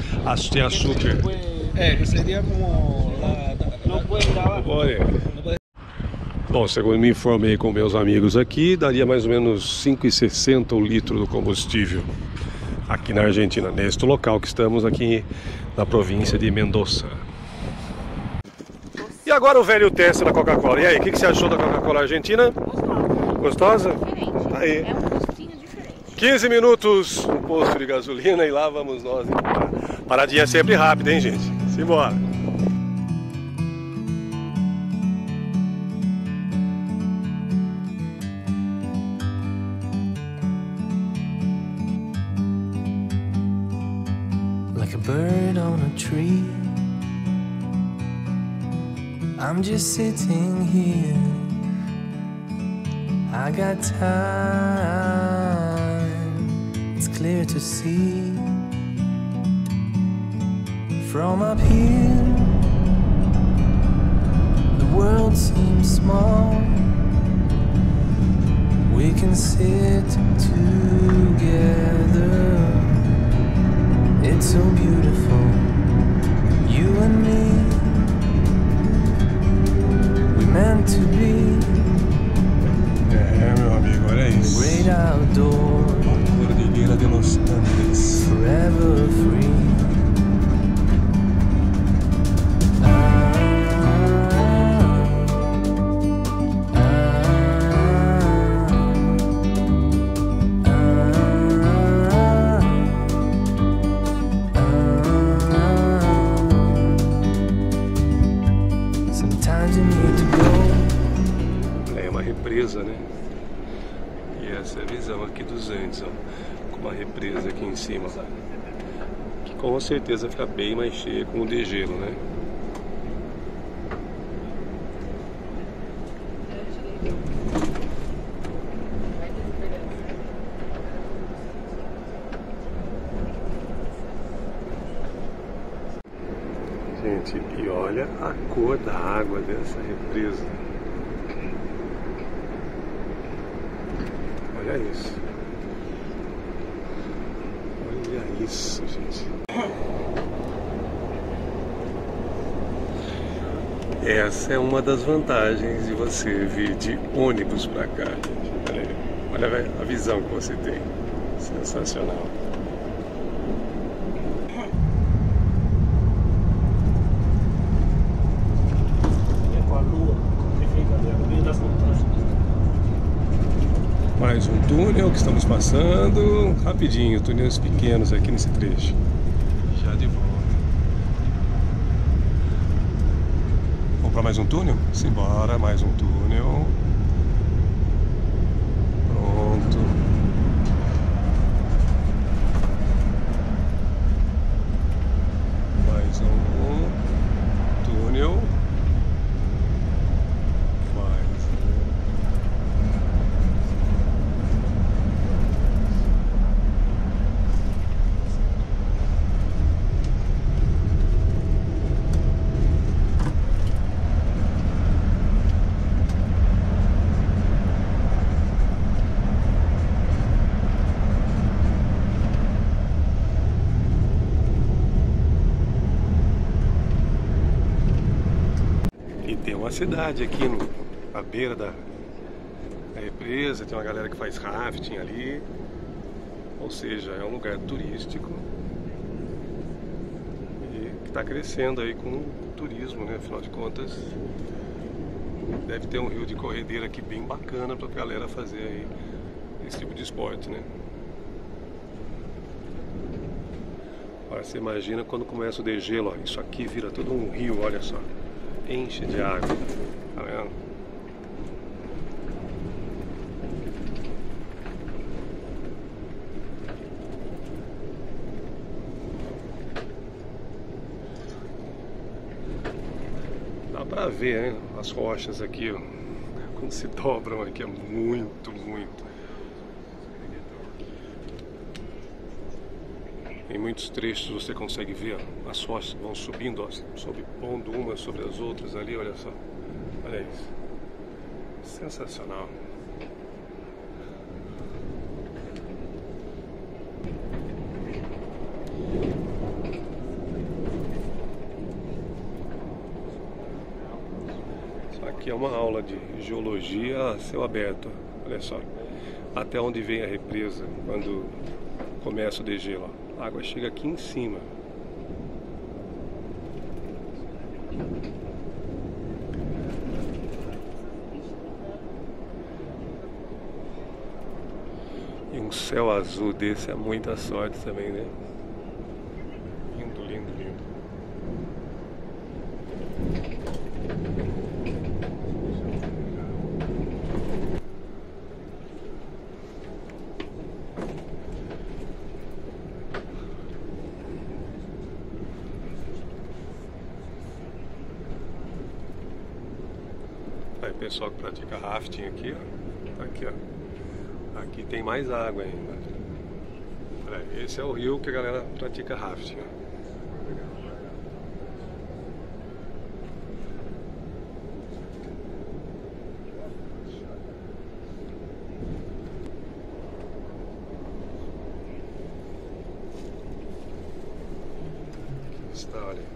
Tem açúcar. Que seria como... Não pode gravar. Bom, segundo me informei com meus amigos aqui, daria mais ou menos 5,60 o litro do combustível aqui na Argentina, neste local que estamos aqui na província de Mendoza. E agora o velho teste da Coca-Cola. E aí, o que você achou da Coca-Cola Argentina? Gostosa? Tá aí. É um gostinho diferente. 15 minutos no posto de gasolina e lá vamos nós. Paradinha sempre rápida, hein, gente? Simbora! Like a bird on a tree, I'm just sitting here. I got time, it's clear to see. From up here, the world seems small. We can sit together. It's so beautiful, you and me. represa, né? E essa é a visão aqui dos Andes, ó, com uma represa aqui em cima, que com certeza fica bem mais cheia com o degelo, né? Gente, e olha a cor da água dessa represa. Olha isso. Olha isso, gente. Essa é uma das vantagens de você vir de ônibus pra cá, gente. Olha aí. Olha a visão que você tem. Sensacional. Mais um túnel que estamos passando, rapidinho, túneis pequenos aqui nesse trecho. Já de volta. Vamos para mais um túnel? Simbora, mais um túnel. Pronto. Mais um túnel. Tem uma cidade aqui à beira da represa, tem uma galera que faz rafting ali, ou seja, é um lugar turístico e que está crescendo aí com o turismo, né? Afinal de contas, deve ter um rio de corredeira aqui bem bacana para a galera fazer aí esse tipo de esporte, né? Agora você imagina quando começa o degelo, ó, isso aqui vira todo um rio, olha só. Enche de água, tá vendo? Dá pra ver, né? As rochas aqui, ó, quando se dobram aqui, é muito. Em muitos trechos você consegue ver, ó, as rochas vão subindo, ó, sobrepondo umas sobre as outras ali, olha só. Olha isso. Sensacional. Isso aqui é uma aula de geologia a céu aberto. Olha só. Até onde vem a represa quando começa o degelo, ó. A água chega aqui em cima. E um céu azul desse é muita sorte também, né? Lindo, lindo, lindo. Aí pessoal que pratica rafting aqui, ó. Tá aqui, ó. Aqui tem mais água ainda. Esse é o rio que a galera pratica rafting, ó. Que história.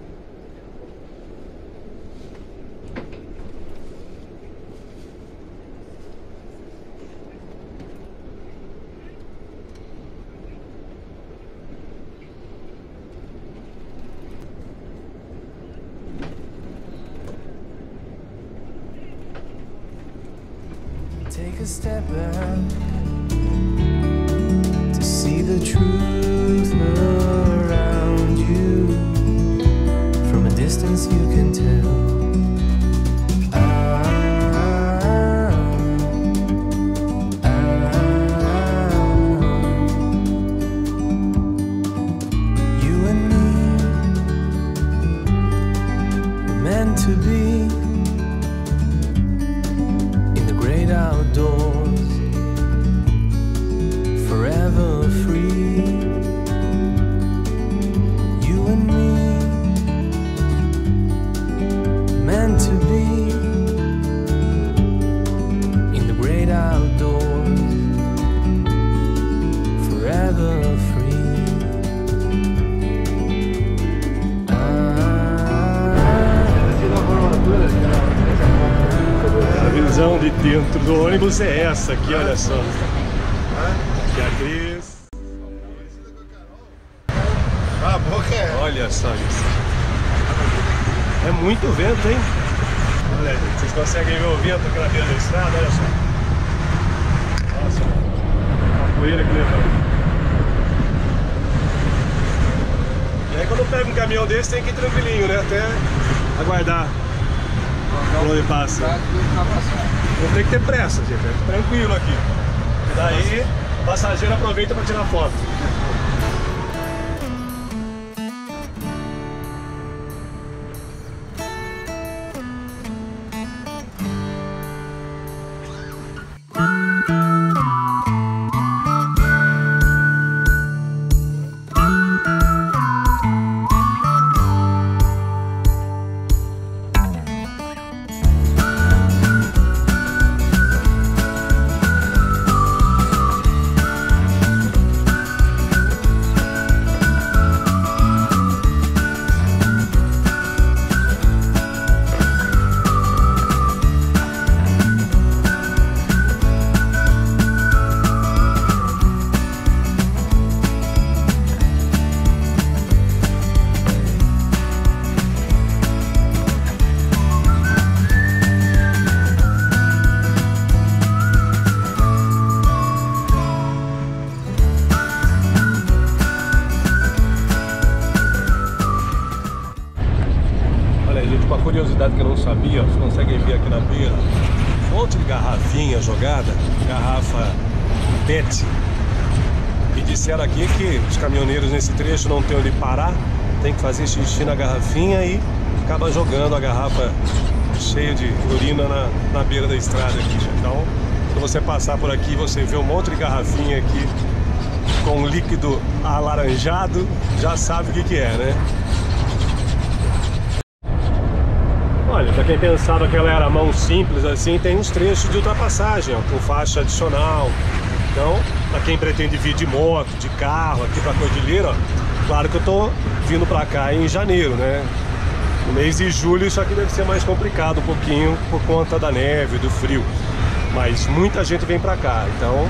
Take a step back to see the truth around you. From a distance you can tell great outdoors, forever free. You and me, meant to be in the great outdoors, forever free. A visão de dentro do ônibus é essa aqui, olha só. Aqui a Cris. A boca é. Olha só isso. É muito vento, hein? Olha aí, vocês conseguem ver o vento aqui na beira da estrada? Olha só. Nossa, a poeira que levanta. E aí quando pega um caminhão desse tem que ir tranquilinho, né? Até aguardar por onde passa. Não tem que ter pressa, gente. É tranquilo aqui. E daí o passageiro aproveita para tirar foto. Uma curiosidade que eu não sabia, vocês conseguem ver aqui na beira, um monte de garrafinha jogada, garrafa PET. E disseram aqui que os caminhoneiros nesse trecho não tem onde parar, tem que fazer xixi na garrafinha e acaba jogando a garrafa cheia de urina na beira da estrada aqui. Então, quando você passar por aqui, você vê um monte de garrafinha aqui com líquido alaranjado, já sabe o que é, né? Olha, para quem pensava que ela era mão simples assim, tem uns trechos de ultrapassagem, ó, com faixa adicional. Então, para quem pretende vir de moto, de carro aqui para a Cordilheira, ó, claro que eu tô vindo para cá em janeiro, né? No mês de julho isso aqui deve ser mais complicado um pouquinho por conta da neve, do frio. Mas muita gente vem para cá, então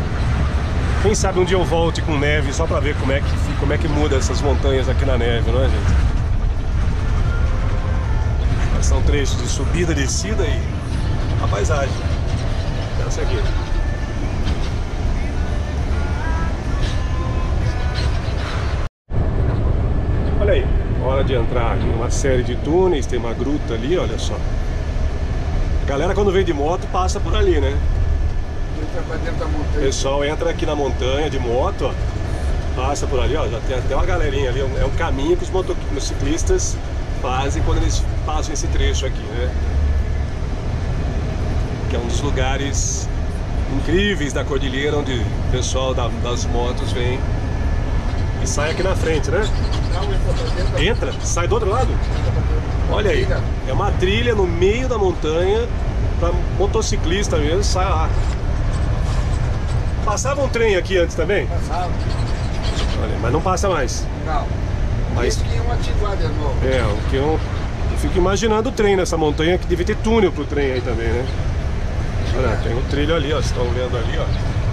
quem sabe um dia eu volte com neve só para ver como é que muda essas montanhas aqui na neve, não é, gente? São trechos de subida, descida e a paisagem. Essa aqui. Olha aí, hora de entrar em uma série de túneis, tem uma gruta ali, olha só. A galera quando vem de moto passa por ali, né? Entra pra dentro da montanha. O pessoal entra aqui na montanha de moto, ó, passa por ali, ó, já tem até uma galerinha ali, é um caminho que os ciclistas fazem quando eles passam esse trecho aqui, né? Que é um dos lugares incríveis da Cordilheira, onde o pessoal das motos vem e sai aqui na frente, né? Entra, sai do outro lado. Olha aí, é uma trilha no meio da montanha para motociclista mesmo, sai lá. Passava um trem aqui antes também? Passava. Olha, mas não passa mais. Não. Mas Isso que iam ativar de novo. é, o que eu fico imaginando o trem nessa montanha, que deve ter túnel pro trem aí também, né? Olha, tem um trilho ali, ó, vocês estão vendo ali, ó.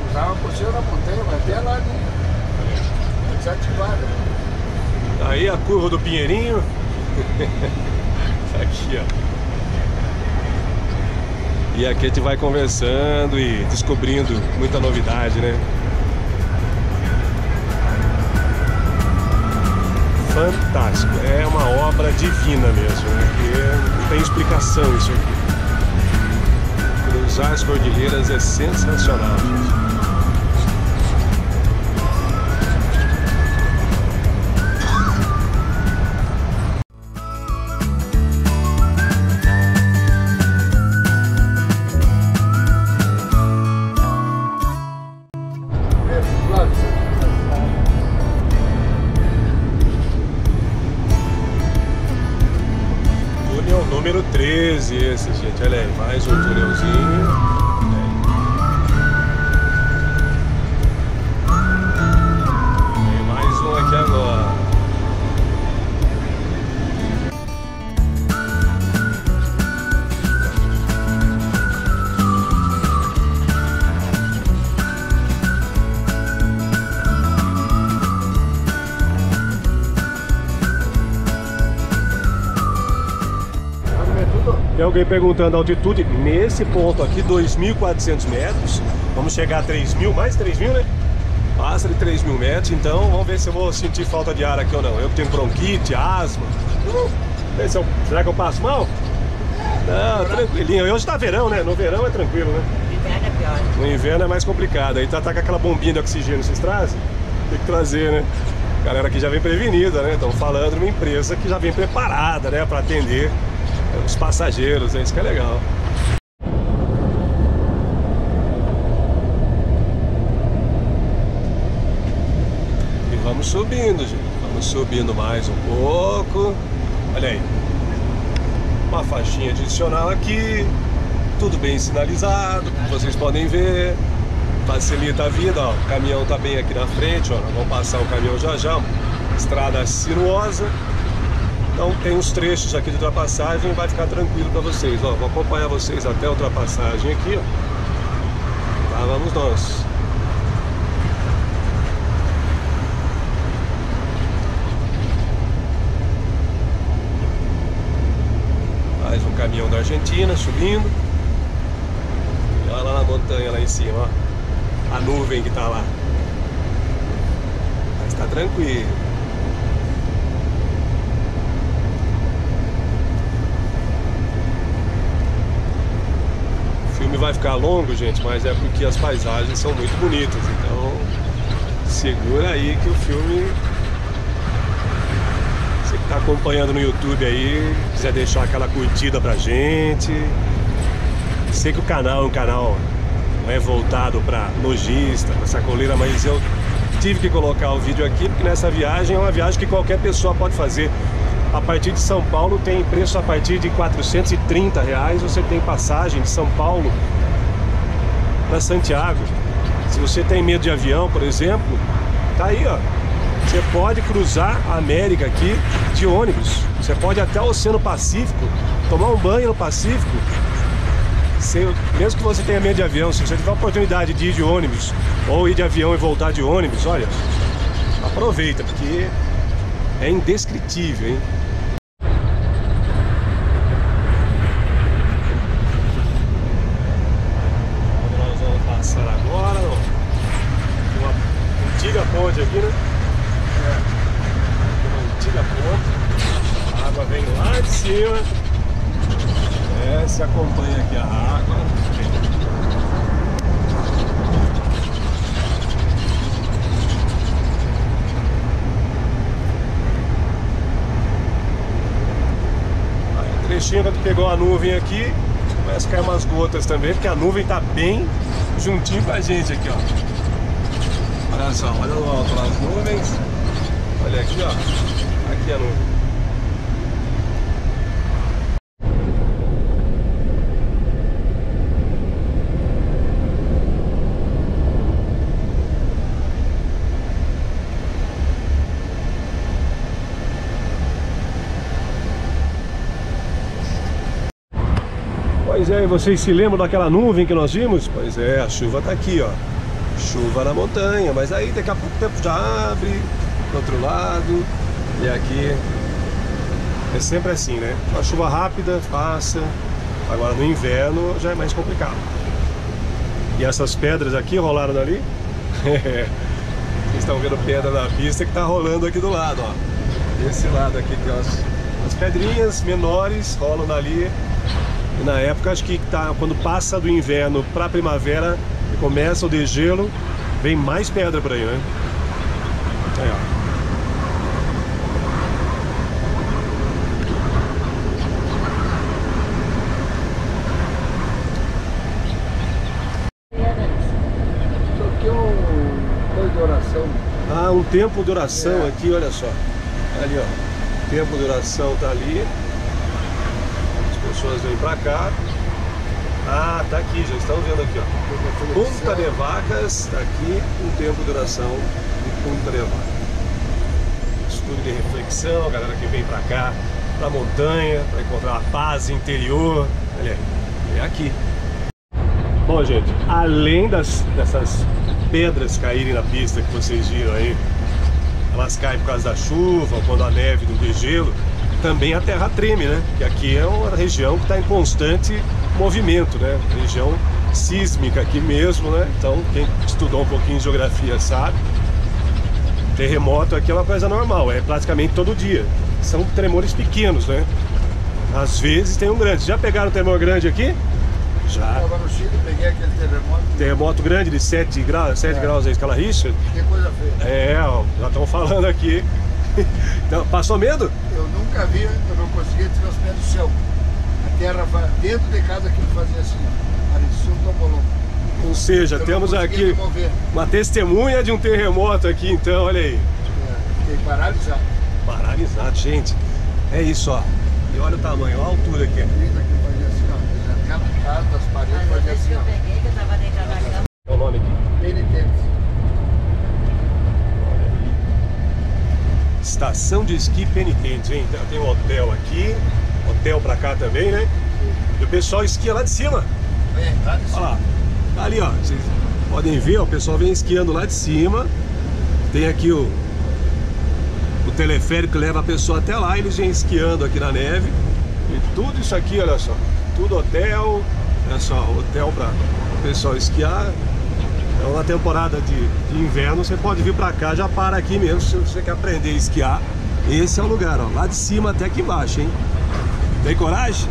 Usava por cima da montanha, mas até lá, né? Desativada. Aí a curva do Pinheirinho. Aqui, ó. E aqui a gente vai conversando e descobrindo muita novidade, né? Fantástico, é uma obra divina mesmo, né? Que não tem explicação isso aqui. Cruzar as cordilheiras é sensacional, gente. desses, gente. Olha aí, mais um túnelzinho. Tem mais um aqui agora. Tem alguém perguntando a altitude, nesse ponto aqui, 2.400 metros. Vamos chegar a 3.000, mais 3.000, né? Passa de 3.000 metros, então vamos ver se eu vou sentir falta de ar aqui ou não. Eu que tenho bronquite, asma. Será que eu passo mal? Não, tranquilinho. Hoje tá verão, né? No verão é tranquilo, né? No inverno é pior. No inverno é mais complicado. Aí tá com aquela bombinha de oxigênio, vocês trazem? Tem que trazer, né? A galera aqui já vem prevenida, né? Estão falando de uma empresa que já vem preparada, né? Para atender os passageiros, é isso que é legal. E vamos subindo, gente. Vamos subindo mais um pouco. Olha aí. Uma faixinha adicional aqui. Tudo bem sinalizado, como vocês podem ver. Facilita a vida, ó. O caminhão tá bem aqui na frente, ó. Nós vamos passar o caminhão já já. Estrada sinuosa. Então tem uns trechos aqui de ultrapassagem e vai ficar tranquilo para vocês, ó. Vou acompanhar vocês até a ultrapassagem aqui, ó. Lá vamos nós. Mais um caminhão da Argentina subindo. E olha lá na montanha lá em cima, ó. A nuvem que tá lá. Mas tá tranquilo. O filme vai ficar longo, gente, mas é porque as paisagens são muito bonitas. Então, segura aí que o filme... Você que tá acompanhando no YouTube aí, quiser deixar aquela curtida pra gente. Sei que o canal é um canal, não é voltado pra lojista, pra sacoleira, mas eu tive que colocar o vídeo aqui porque nessa viagem é uma viagem que qualquer pessoa pode fazer. A partir de São Paulo tem preço a partir de R$430. Você tem passagem de São Paulo para Santiago. Se você tem medo de avião, por exemplo, tá aí, ó. Você pode cruzar a América aqui de ônibus. Você pode ir até o Oceano Pacífico, tomar um banho no Pacífico. Mesmo que você tenha medo de avião, se você tiver a oportunidade de ir de ônibus ou ir de avião e voltar de ônibus, olha, aproveita, porque é indescritível, hein? Ponte aqui, né? Uma antiga ponte. A água vem lá de cima. Se acompanha aqui a água. Aí, o trechinho quando pegou a nuvem aqui, começa a cair umas gotas também, porque a nuvem tá bem juntinho com a gente aqui, ó. Olha só, olha no alto lá as nuvens. Olha aqui, ó. Aqui a nuvem. Pois é, vocês se lembram daquela nuvem que nós vimos? Pois é, a chuva tá aqui, ó. Chuva na montanha, mas aí daqui a pouco o tempo já abre do outro lado. E aqui é sempre assim, né? Uma chuva rápida, passa. Agora no inverno já é mais complicado. E essas pedras aqui rolaram ali. Vocês estão vendo pedra na pista que tá rolando aqui do lado, ó. Desse lado aqui tem as pedrinhas menores rolam dali. E na época acho que tá, quando passa do inverno para primavera e começa o degelo, vem mais pedra por aí, né? Aí, ó. Ah, um tempo de oração aqui, olha só. Ali, ó. O tempo de oração tá ali. pessoas vêm pra cá. Ah, tá aqui, já estão vendo aqui, ó. Punta de Vacas, tá aqui um tempo de duração de Punta de Vacas. Estudo de reflexão, galera que vem pra cá, pra montanha, pra encontrar a paz interior. Olha aí, é aqui. Bom, gente, além dessas pedras caírem na pista que vocês viram aí, elas caem por causa da chuva, ou quando a neve do degelo, também a terra treme, né? Que aqui é uma região que está em constante movimento, né? Região sísmica aqui mesmo, né? Então, quem estudou um pouquinho de geografia sabe. Terremoto aqui é uma coisa normal, é praticamente todo dia. São tremores pequenos, né? Às vezes tem um grande. Já pegaram um tremor grande aqui? Já. Eu estava no Chile, peguei aquele terremoto. Terremoto grande de 7 graus, 7 graus a escala Richter. Que coisa feia. É, ó, já estão falando aqui. Então, passou medo? Eu nunca vi, eu não conseguia tirar os pés do céu. A terra dentro de casa que fazia assim, parecia um tombolão. Ou seja, Eu temos não conseguia aqui me mover. uma testemunha de um terremoto aqui, então, olha aí. Fiquei paralisado. Paralisado, gente. É isso, ó. E olha o tamanho, olha a altura aqui. Vida que fazia assim, ó. Já tinha casa das paredes, fazia assim, ó. peguei, que eu tava deitada na cama. É o nome aqui. Penitentes. Estação de esqui Penitente, hein? Tem um hotel aqui, hotel pra cá também, né? E o pessoal esquia lá de cima. É, lá de Olha cima. lá. Tá ali, ó. Vocês podem ver, ó, o pessoal vem esquiando lá de cima. Tem aqui o teleférico que leva a pessoa até lá. Eles vêm esquiando aqui na neve. E tudo isso aqui, olha só. Tudo hotel. Olha só, hotel pra o pessoal esquiar. Então, na temporada de inverno, você pode vir pra cá, já para aqui mesmo, se você quer aprender a esquiar. Esse é o lugar, ó, lá de cima até aqui embaixo, hein? Tem coragem?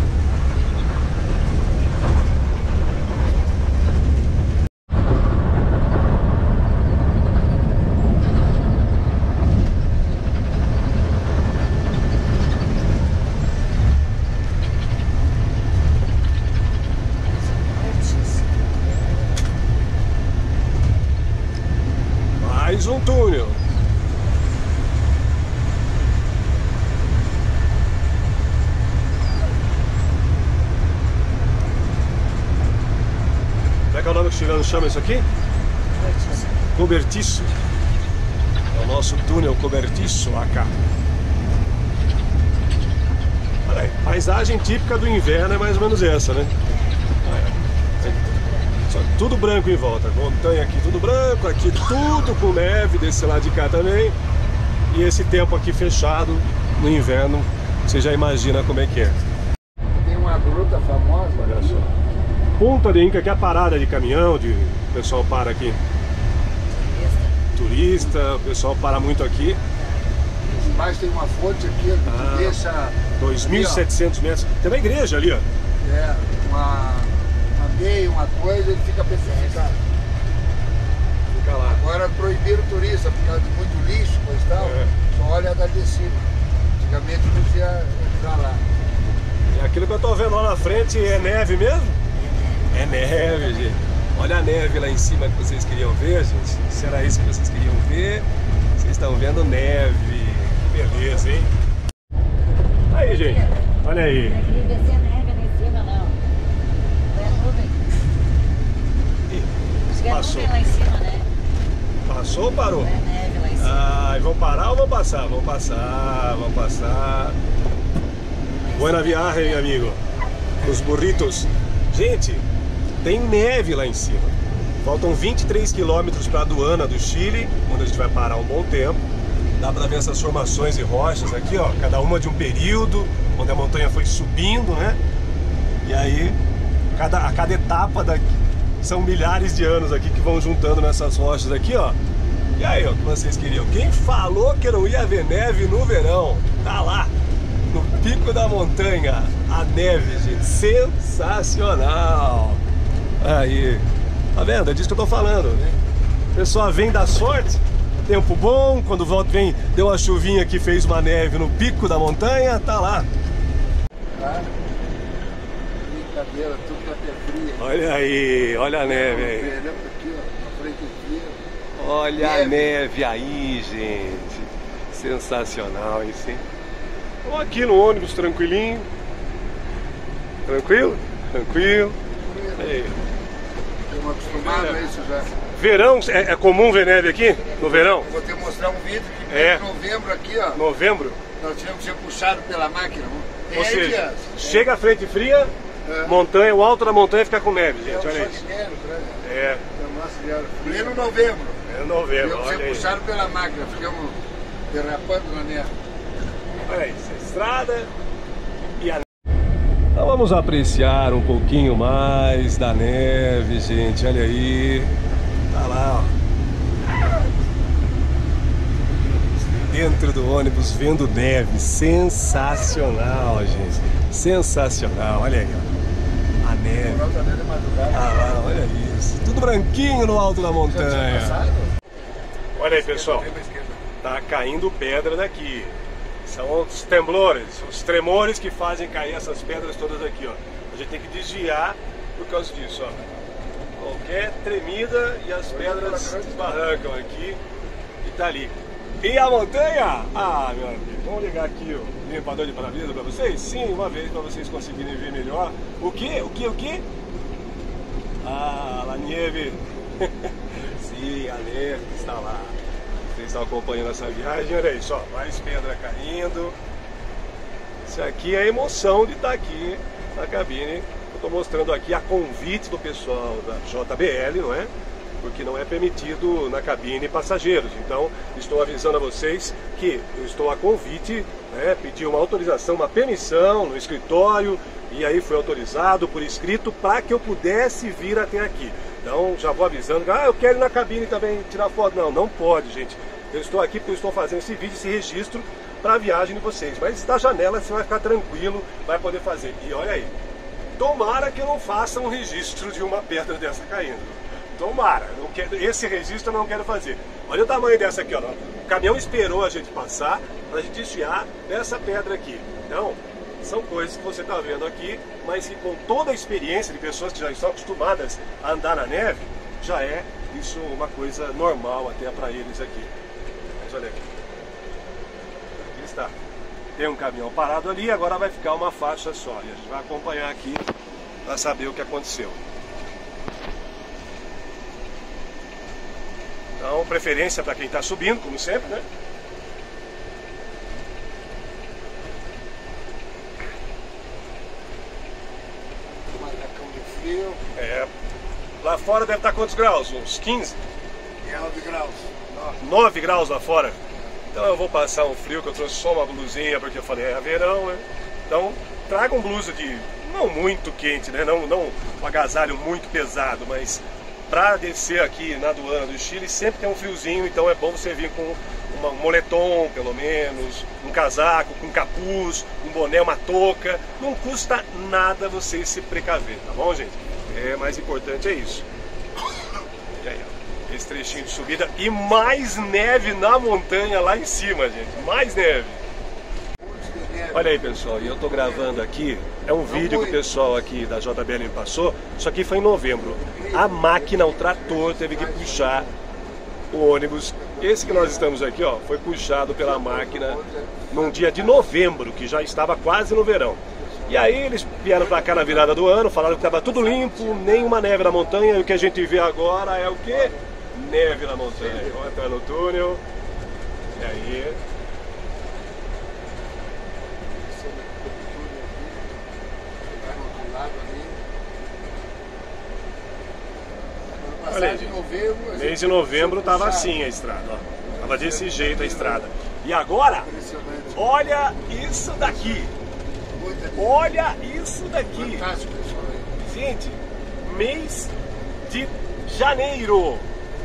Mais um túnel. Como é que é o nome que o chileno chama isso aqui? Cobertiço. É o nosso túnel cobertiço AK. Olha aí, paisagem típica do inverno é mais ou menos essa, né? Só tudo branco em volta, montanha aqui tudo branco, aqui tudo com neve, desse lado de cá também. E esse tempo aqui fechado no inverno, você já imagina como é que é. Tem uma gruta famosa. Olha só. Punta de Inca, que é a parada de caminhão, o pessoal para aqui. Turista, o pessoal para muito aqui. Mas tem uma fonte aqui que deixa... 2.700 metros. Tem uma igreja ali, ó. É, uma meia, uma coisa, ele fica petrificado. Fica lá. Agora proibiram o turista por causa de muito lixo, coisa e tal. É. Só olha da de cima. Antigamente não podia entrar lá. E aquilo que eu tô vendo lá na frente é neve mesmo? É neve, gente. Olha a neve lá em cima que vocês queriam ver, gente. Será isso que vocês queriam ver? Vocês estão vendo neve. Que beleza, hein? Aí, gente. Olha aí. Não queria descer a neve lá em cima, não. Foi a nuvem. Acho que é a Passou. nuvem lá em cima, né? Passou ou parou? Foi a neve lá em cima. Ah, e vão parar ou vão passar? Vão passar, vão passar. Buena viagem, amigo. Os burritos. Gente, tem neve lá em cima. Faltam 23 quilômetros para a aduana do Chile, onde a gente vai parar um bom tempo. Dá para ver essas formações e rochas aqui, ó, cada uma de um período, onde a montanha foi subindo, né? E aí, a cada etapa daqui, são milhares de anos aqui que vão juntando nessas rochas aqui, ó. E aí, ó, o que vocês queriam? Quem falou que não ia ver neve no verão? Tá lá, no pico da montanha, a neve, gente, sensacional. Aí, tá vendo? É disso que eu tô falando, né? A pessoa vem da sorte, tempo bom, quando volta vem, deu uma chuvinha que fez uma neve no pico da montanha, tá lá. Tá? Brincadeira, tudo vai ter fria. Olha aí, olha a neve aí. Verão aqui, ó, na frente fria. Olha a neve aí, gente. Sensacional isso, hein? Estou aqui no ônibus tranquilinho. Tranquilo? Tranquilo. Aí. Estamos acostumados a isso já. Verão, é comum ver neve aqui? No verão? Vou te mostrar um vídeo que É. em novembro aqui, ó. Novembro? Nós tivemos que ser puxado pela máquina. Tem Ou aí seja, dias. chega a frente fria, É. montanha, o alto da montanha fica com neve, gente. Olha isso. É, Pleno novembro. é novembro, Tivemos que olha ser aí. puxado pela máquina. Ficamos derrapando na neve. Olha isso, a estrada e a... Então vamos apreciar um pouquinho mais da neve, gente. Olha aí. Tá lá, ó. Dentro do ônibus vendo neve. Sensacional, gente. Sensacional. Olha aí, ó. A neve. Ah lá, olha isso. Tudo branquinho no alto da montanha. Olha aí, pessoal. Tá caindo pedra daqui. São os temblores, os tremores que fazem cair essas pedras todas aqui, ó. A gente tem que desviar por causa disso, ó. Qualquer tremida e as pedras desbarrancam aqui e tá ali. E a montanha? Ah, meu amigo, vamos ligar aqui o limpador de para-brisa para vocês? Sim, uma vez para vocês conseguirem ver melhor. O quê? O quê? O quê? Ah, a neve. Sim, a neve que está lá. Vocês estão acompanhando essa viagem, olha aí só, mais pedra caindo. Isso aqui é a emoção de estar aqui na cabine. Eu estou mostrando aqui a convite do pessoal da JBL, não é? Porque não é permitido na cabine passageiros. Então, estou avisando a vocês que eu estou a convite, né? Pedi uma autorização, uma permissão no escritório, e aí foi autorizado por escrito para que eu pudesse vir até aqui. Então, já vou avisando, eu quero ir na cabine também tirar foto. Não, não pode, gente. Eu estou aqui porque eu estou fazendo esse vídeo, esse registro para a viagem de vocês. Mas da janela você vai ficar tranquilo, vai poder fazer. E olha aí, tomara que eu não faça um registro de uma pedra dessa caindo. Tomara, não quero, esse registro eu não quero fazer. Olha o tamanho dessa aqui, ó. O caminhão esperou a gente passar para a gente desviar dessa pedra aqui. Então, são coisas que você está vendo aqui, mas que com toda a experiência de pessoas que já estão acostumadas a andar na neve, já é isso uma coisa normal até para eles aqui. Mas olha aqui. Aqui está. Tem um caminhão parado ali, agora vai ficar uma faixa só. E a gente vai acompanhar aqui para saber o que aconteceu. Então, preferência para quem está subindo, como sempre, né? Macacão de frio. É. Lá fora deve estar quantos graus? Uns 15? 9 graus. 9 graus lá fora. Então eu vou passar um frio, que eu trouxe só uma blusinha, porque eu falei, é verão, né? Então, traga um blusa de não muito quente, né? Não um agasalho muito pesado, mas para descer aqui na aduana do Chile sempre tem um friozinho, então é bom você vir com um moletom, pelo menos, um casaco, com capuz, um boné, uma touca. Não custa nada você se precaver, tá bom, gente? Mais importante é isso. E aí, ó, esse trechinho de subida e mais neve na montanha lá em cima, gente. Mais neve. Olha aí, pessoal, e eu tô gravando aqui, é um vídeo que o pessoal aqui da JBL me passou, isso aqui foi em novembro. A máquina, o trator, teve que puxar o ônibus. Esse que nós estamos aqui, ó, foi puxado pela máquina num dia de novembro, que já estava quase no verão. E aí eles vieram pra cá na virada do ano, falaram que estava tudo limpo, nenhuma neve na montanha, e o que a gente vê agora é o quê? Neve na montanha. Vamos entrar no túnel, e aí... Olha aí, gente. Mês de novembro estava assim a estrada, ó. Tava desse jeito a estrada. E agora, olha isso daqui. Olha isso daqui. Gente, mês de janeiro.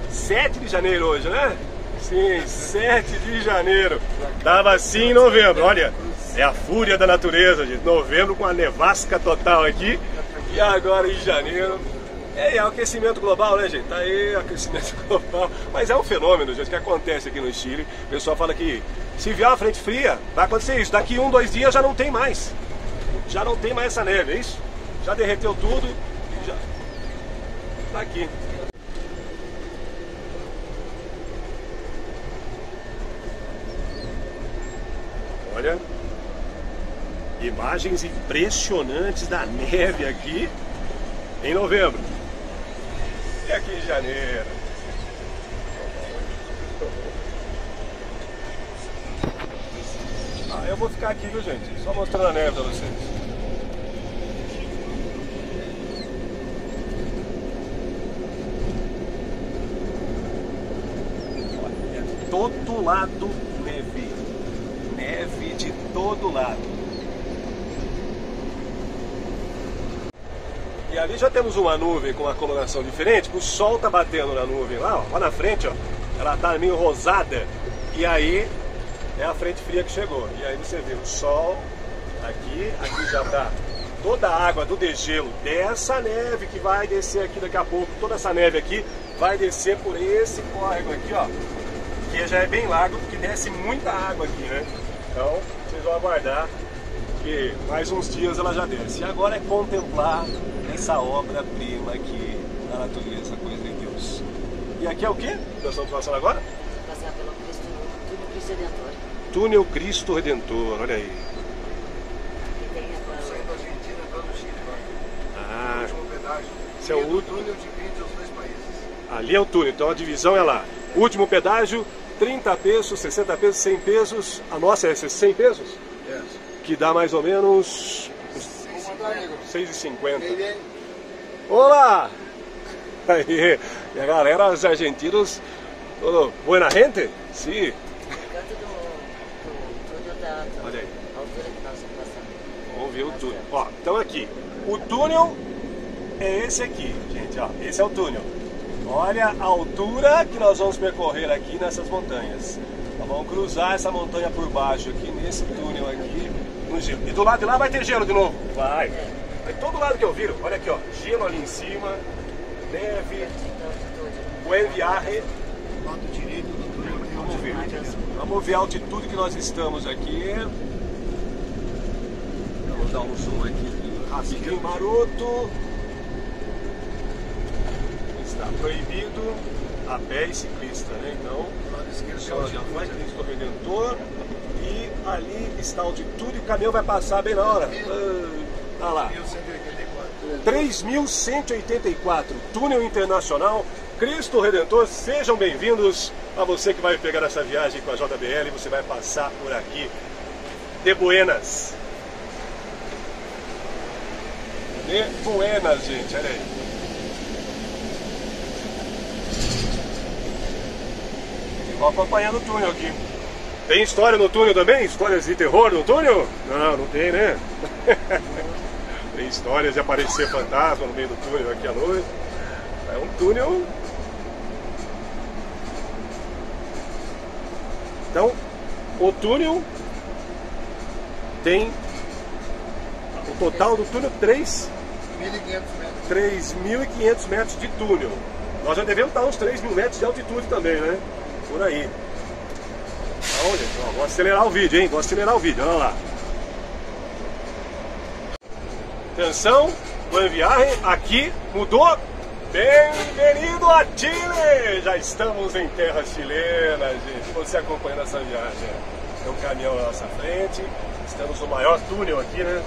7 de janeiro hoje, né? Sim, 7 de janeiro. Tava assim em novembro, olha. É a fúria da natureza, gente. Novembro com a nevasca total aqui. E agora em janeiro. É o aquecimento global, né, gente? Tá aí o aquecimento global. Mas é um fenômeno, gente, que acontece aqui no Chile. O pessoal fala que se vier uma frente fria, vai acontecer isso. Daqui 1, 2 dias já não tem mais. Já não tem mais essa neve, é isso? Já derreteu tudo e já... Tá aqui. Olha. Imagens impressionantes da neve aqui em novembro. E aqui em janeiro. Eu vou ficar aqui, viu, gente? Só mostrando a neve pra vocês. Olha, todo lado neve. Neve de todo lado. E ali já temos uma nuvem com uma coloração diferente. O sol tá batendo na nuvem lá, ó, lá na frente, ó. Ela tá meio rosada. E aí é a frente fria que chegou. E aí você vê o sol aqui, aqui já tá toda a água do degelo dessa neve que vai descer aqui daqui a pouco. Toda essa neve aqui vai descer por esse córrego aqui, ó. Que já é bem largo, porque desce muita água aqui, né? Então, vocês vão aguardar que mais uns dias ela já desce. E agora é contemplar essa obra-prima aqui da natureza, coisa de Deus. E aqui é o que nós estamos passando agora? Passar pelo túnel Cristo Redentor. Túnel Cristo Redentor, olha aí. E tem agora Saindo da Argentina para o Chile agora. Ah, Último pedágio. esse é o último. túnel divide os dois países. Ali é o túnel, então a divisão é lá. Último pedágio, 30 pesos, 60 pesos, 100 pesos. A nossa é 100 pesos? Yes. Que dá mais ou menos Vamos mandar, nego. 6,50. Bem, bem. Olá! Aí, e a galera, os argentinos, todo, buena gente? Sim. canto do túnel da Olha aí. altura que nós estamos passando. Vamos ver o túnel. Ó, então aqui, o túnel é esse aqui, gente, ó. Esse é o túnel. Olha a altura que nós vamos percorrer aqui nessas montanhas. Nós vamos cruzar essa montanha por baixo aqui, nesse túnel aqui, no gelo. E do lado de lá vai ter gelo de novo? Vai. Vai todo lado que eu viro. Olha aqui, ó. Gelo ali em cima, neve, buen viaje. Do lado direito do túnel tem Vamos ver. Vamos ver a altitude que nós estamos aqui. Vamos dar um zoom aqui rapidinho, maroto. Está proibido a pé e ciclista, né? Então, do lado esquerdo. já foi Cristo Redentor. E ali está a altitude. O caminhão vai passar bem na hora. Olha lá. 3.184, túnel internacional, Cristo Redentor. Sejam bem-vindos a você que vai pegar essa viagem com a JBL. Você vai passar por aqui de buenas. De buenas, gente, olha aí. E vou acompanhando o túnel aqui. Tem história no túnel também? Histórias de terror no túnel? Não, não tem, né? Tem histórias de aparecer fantasma no meio do túnel aqui à noite. É um túnel. Então, o túnel tem o total do túnel 3.500 metros de túnel. Nós já devemos estar uns 3.000 metros de altitude também, né? Por aí. Então, gente, ó, vou acelerar o vídeo, hein? Vou acelerar o vídeo, olha lá. Atenção, buen viaje, aqui mudou. Bem-vindo a Chile! Já estamos em terra chilena, gente. Você acompanhando essa viagem. Tem um caminhão na nossa frente. Estamos no maior túnel aqui, né?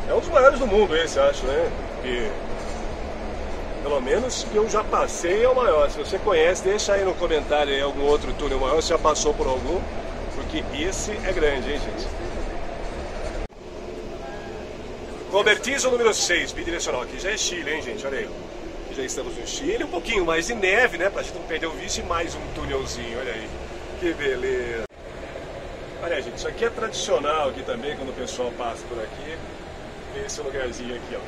É um dos maiores do mundo esse, acho, né? Porque, pelo menos que eu já passei, é o maior. Se você conhece, deixa aí no comentário aí algum outro túnel maior, se já passou por algum. Porque esse é grande, hein, gente? Cobertizo número 6, bidirecional. Aqui já é Chile, hein, gente? Olha aí. Já estamos no Chile. Um pouquinho mais de neve, né? Pra gente não perder o vício. E mais um túnelzinho, olha aí. Que beleza. Olha aí, gente. Isso aqui é tradicional aqui também, quando o pessoal passa por aqui. Esse lugarzinho aqui, ó.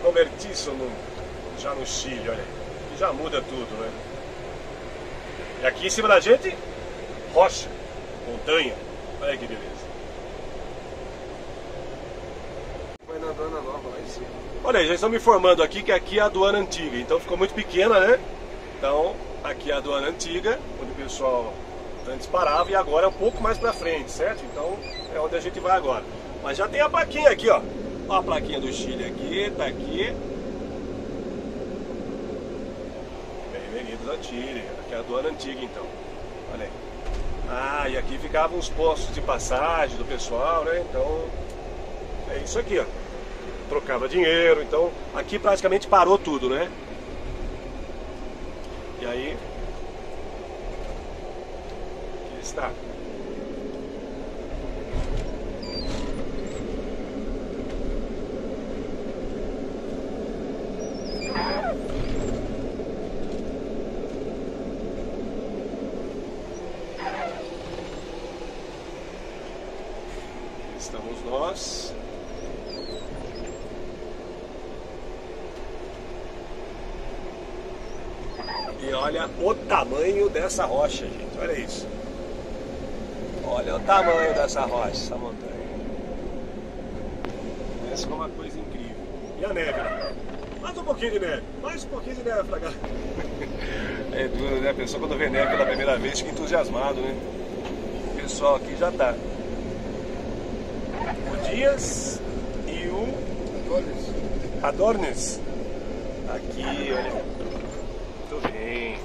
Cobertizo já no Chile, olha aí. E já muda tudo, né? E aqui em cima da gente, rocha, montanha. Olha aí que beleza. Vai na aduana nova lá em cima. Olha aí, já estão me informando aqui que aqui é a aduana antiga, então ficou muito pequena, né? Então, aqui é a aduana antiga, onde o pessoal antes parava, e agora é um pouco mais pra frente, certo? Então, é onde a gente vai agora. Mas já tem a plaquinha aqui, ó. Ó a plaquinha do Chile aqui, tá aqui. Bem-vindos a Chile. Aqui é a aduana antiga, então. Olha aí. Ah, e aqui ficavam os postos de passagem do pessoal, né? Então, é isso aqui, ó. Trocava dinheiro, então aqui praticamente parou tudo, né? E aí, aqui está. Estamos nós. E olha o tamanho dessa rocha, gente. Olha isso. Olha o tamanho dessa rocha, essa montanha. Essa é uma coisa incrível. E a neve? Mais um pouquinho de neve. Mais um pouquinho de neve pra cá. É duro, né? A pessoa quando vê neve pela primeira vez fica entusiasmado, né? O pessoal aqui já tá. O Dias e o Adornes. Aqui, olha. Muito bem.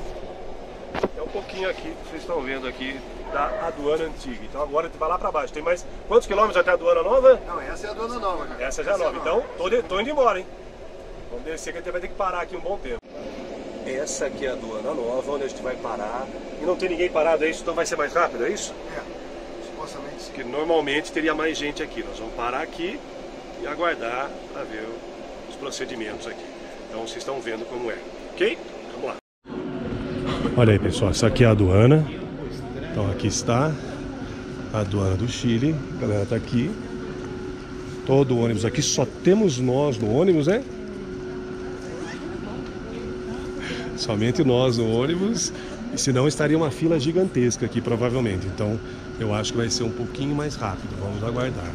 É um pouquinho aqui que vocês estão vendo aqui da aduana antiga. Então agora a gente vai lá pra baixo. Tem mais quantos quilômetros até a aduana nova? Não, essa é a aduana nova, cara. Essa já é nova. Então tô indo embora, hein? Vamos descer que a gente vai ter que parar aqui um bom tempo. Essa aqui é a aduana nova, onde a gente vai parar. E não tem ninguém parado, é isso? Então vai ser mais rápido, é isso? É, supostamente sim. Porque normalmente teria mais gente aqui. Nós vamos parar aqui e aguardar para ver os procedimentos aqui. Então vocês estão vendo como é, ok? Vamos lá. Olha aí, pessoal, essa aqui é a aduana. Então aqui está a aduana do Chile. A galera tá aqui. Todo o ônibus aqui, só temos nós no ônibus, né? Somente nós no ônibus. E senão estaria uma fila gigantesca aqui, provavelmente. Então eu acho que vai ser um pouquinho mais rápido. Vamos aguardar.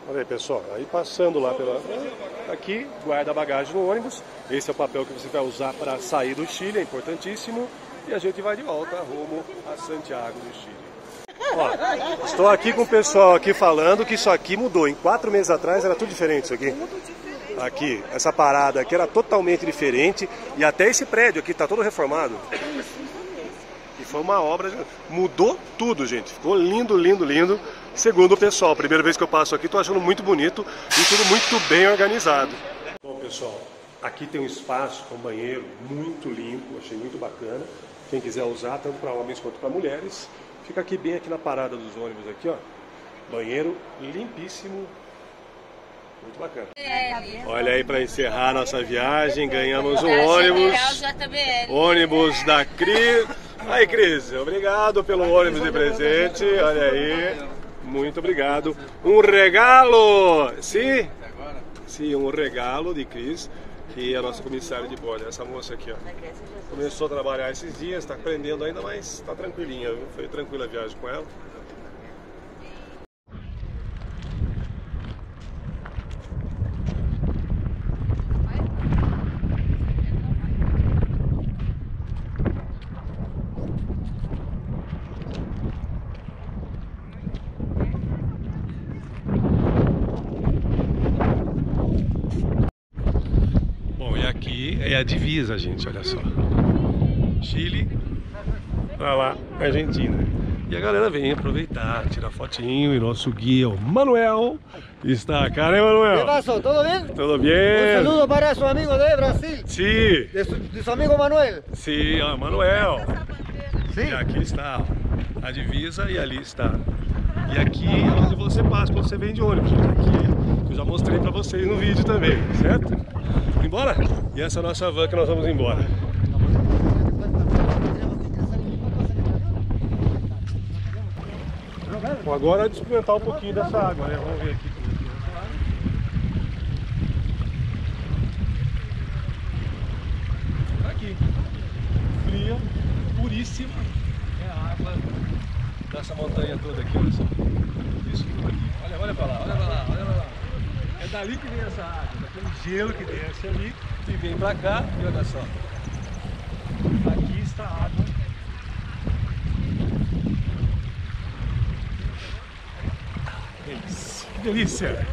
Olha aí, pessoal, aí passando lá pela... Aqui, guarda a bagagem no ônibus. Esse é o papel que você vai usar para sair do Chile, é importantíssimo. E a gente vai de volta rumo a Santiago do Chile. Ó, estou aqui com o pessoal aqui falando que isso aqui mudou. Em 4 meses atrás era tudo diferente isso aqui. Aqui, essa parada aqui era totalmente diferente. E até esse prédio aqui está todo reformado. E foi uma obra, mudou tudo, gente. Ficou lindo, lindo, lindo. Segundo o pessoal, primeira vez que eu passo aqui, estou achando muito bonito e tudo muito bem organizado. Bom, pessoal, aqui tem um espaço com banheiro muito limpo, achei muito bacana. Quem quiser usar, tanto para homens quanto para mulheres, fica aqui bem aqui na parada dos ônibus aqui, ó. Banheiro limpíssimo, muito bacana. Olha aí, para encerrar a nossa viagem, ganhamos um ônibus. Ônibus da Cris. Aí, Cris, obrigado pelo ônibus de presente. Olha aí. Muito obrigado. Um regalo! Sim? Sim, um regalo de Cris, que é a nossa comissária de bordo. Essa moça aqui, ó. Começou a trabalhar esses dias, está aprendendo ainda, mas está tranquilinha, viu? Foi tranquila a viagem com ela. É a divisa, gente, olha só. Chile, pra lá, Argentina. E a galera vem aproveitar, tirar fotinho. E nosso guia, o Manuel, está cá, né, Manuel? ¿Qué pasó? ¿Todo bien? Todo bien. Un saludo para su amigo de Brasil. Sí. De su amigo Manuel. Sí, ó, Manuel. Sí. E aqui está, ó, a divisa e ali está. E aqui é onde você passa quando você vem de ônibus. Aqui eu já mostrei pra vocês no vídeo também, certo? Embora? E essa é a nossa van que nós vamos embora. Bom, agora é de experimentar um pouquinho dessa água, né? Vamos ver aqui. Tá aqui. Fria, puríssima. É a água dessa montanha toda aqui, olha só. Isso tudo aqui. Olha pra lá, olha pra lá, olha pra lá. É dali que vem essa água, daquele gelo que desce ali e vem pra cá e olha só. Aqui está a água. Delícia, que delícia!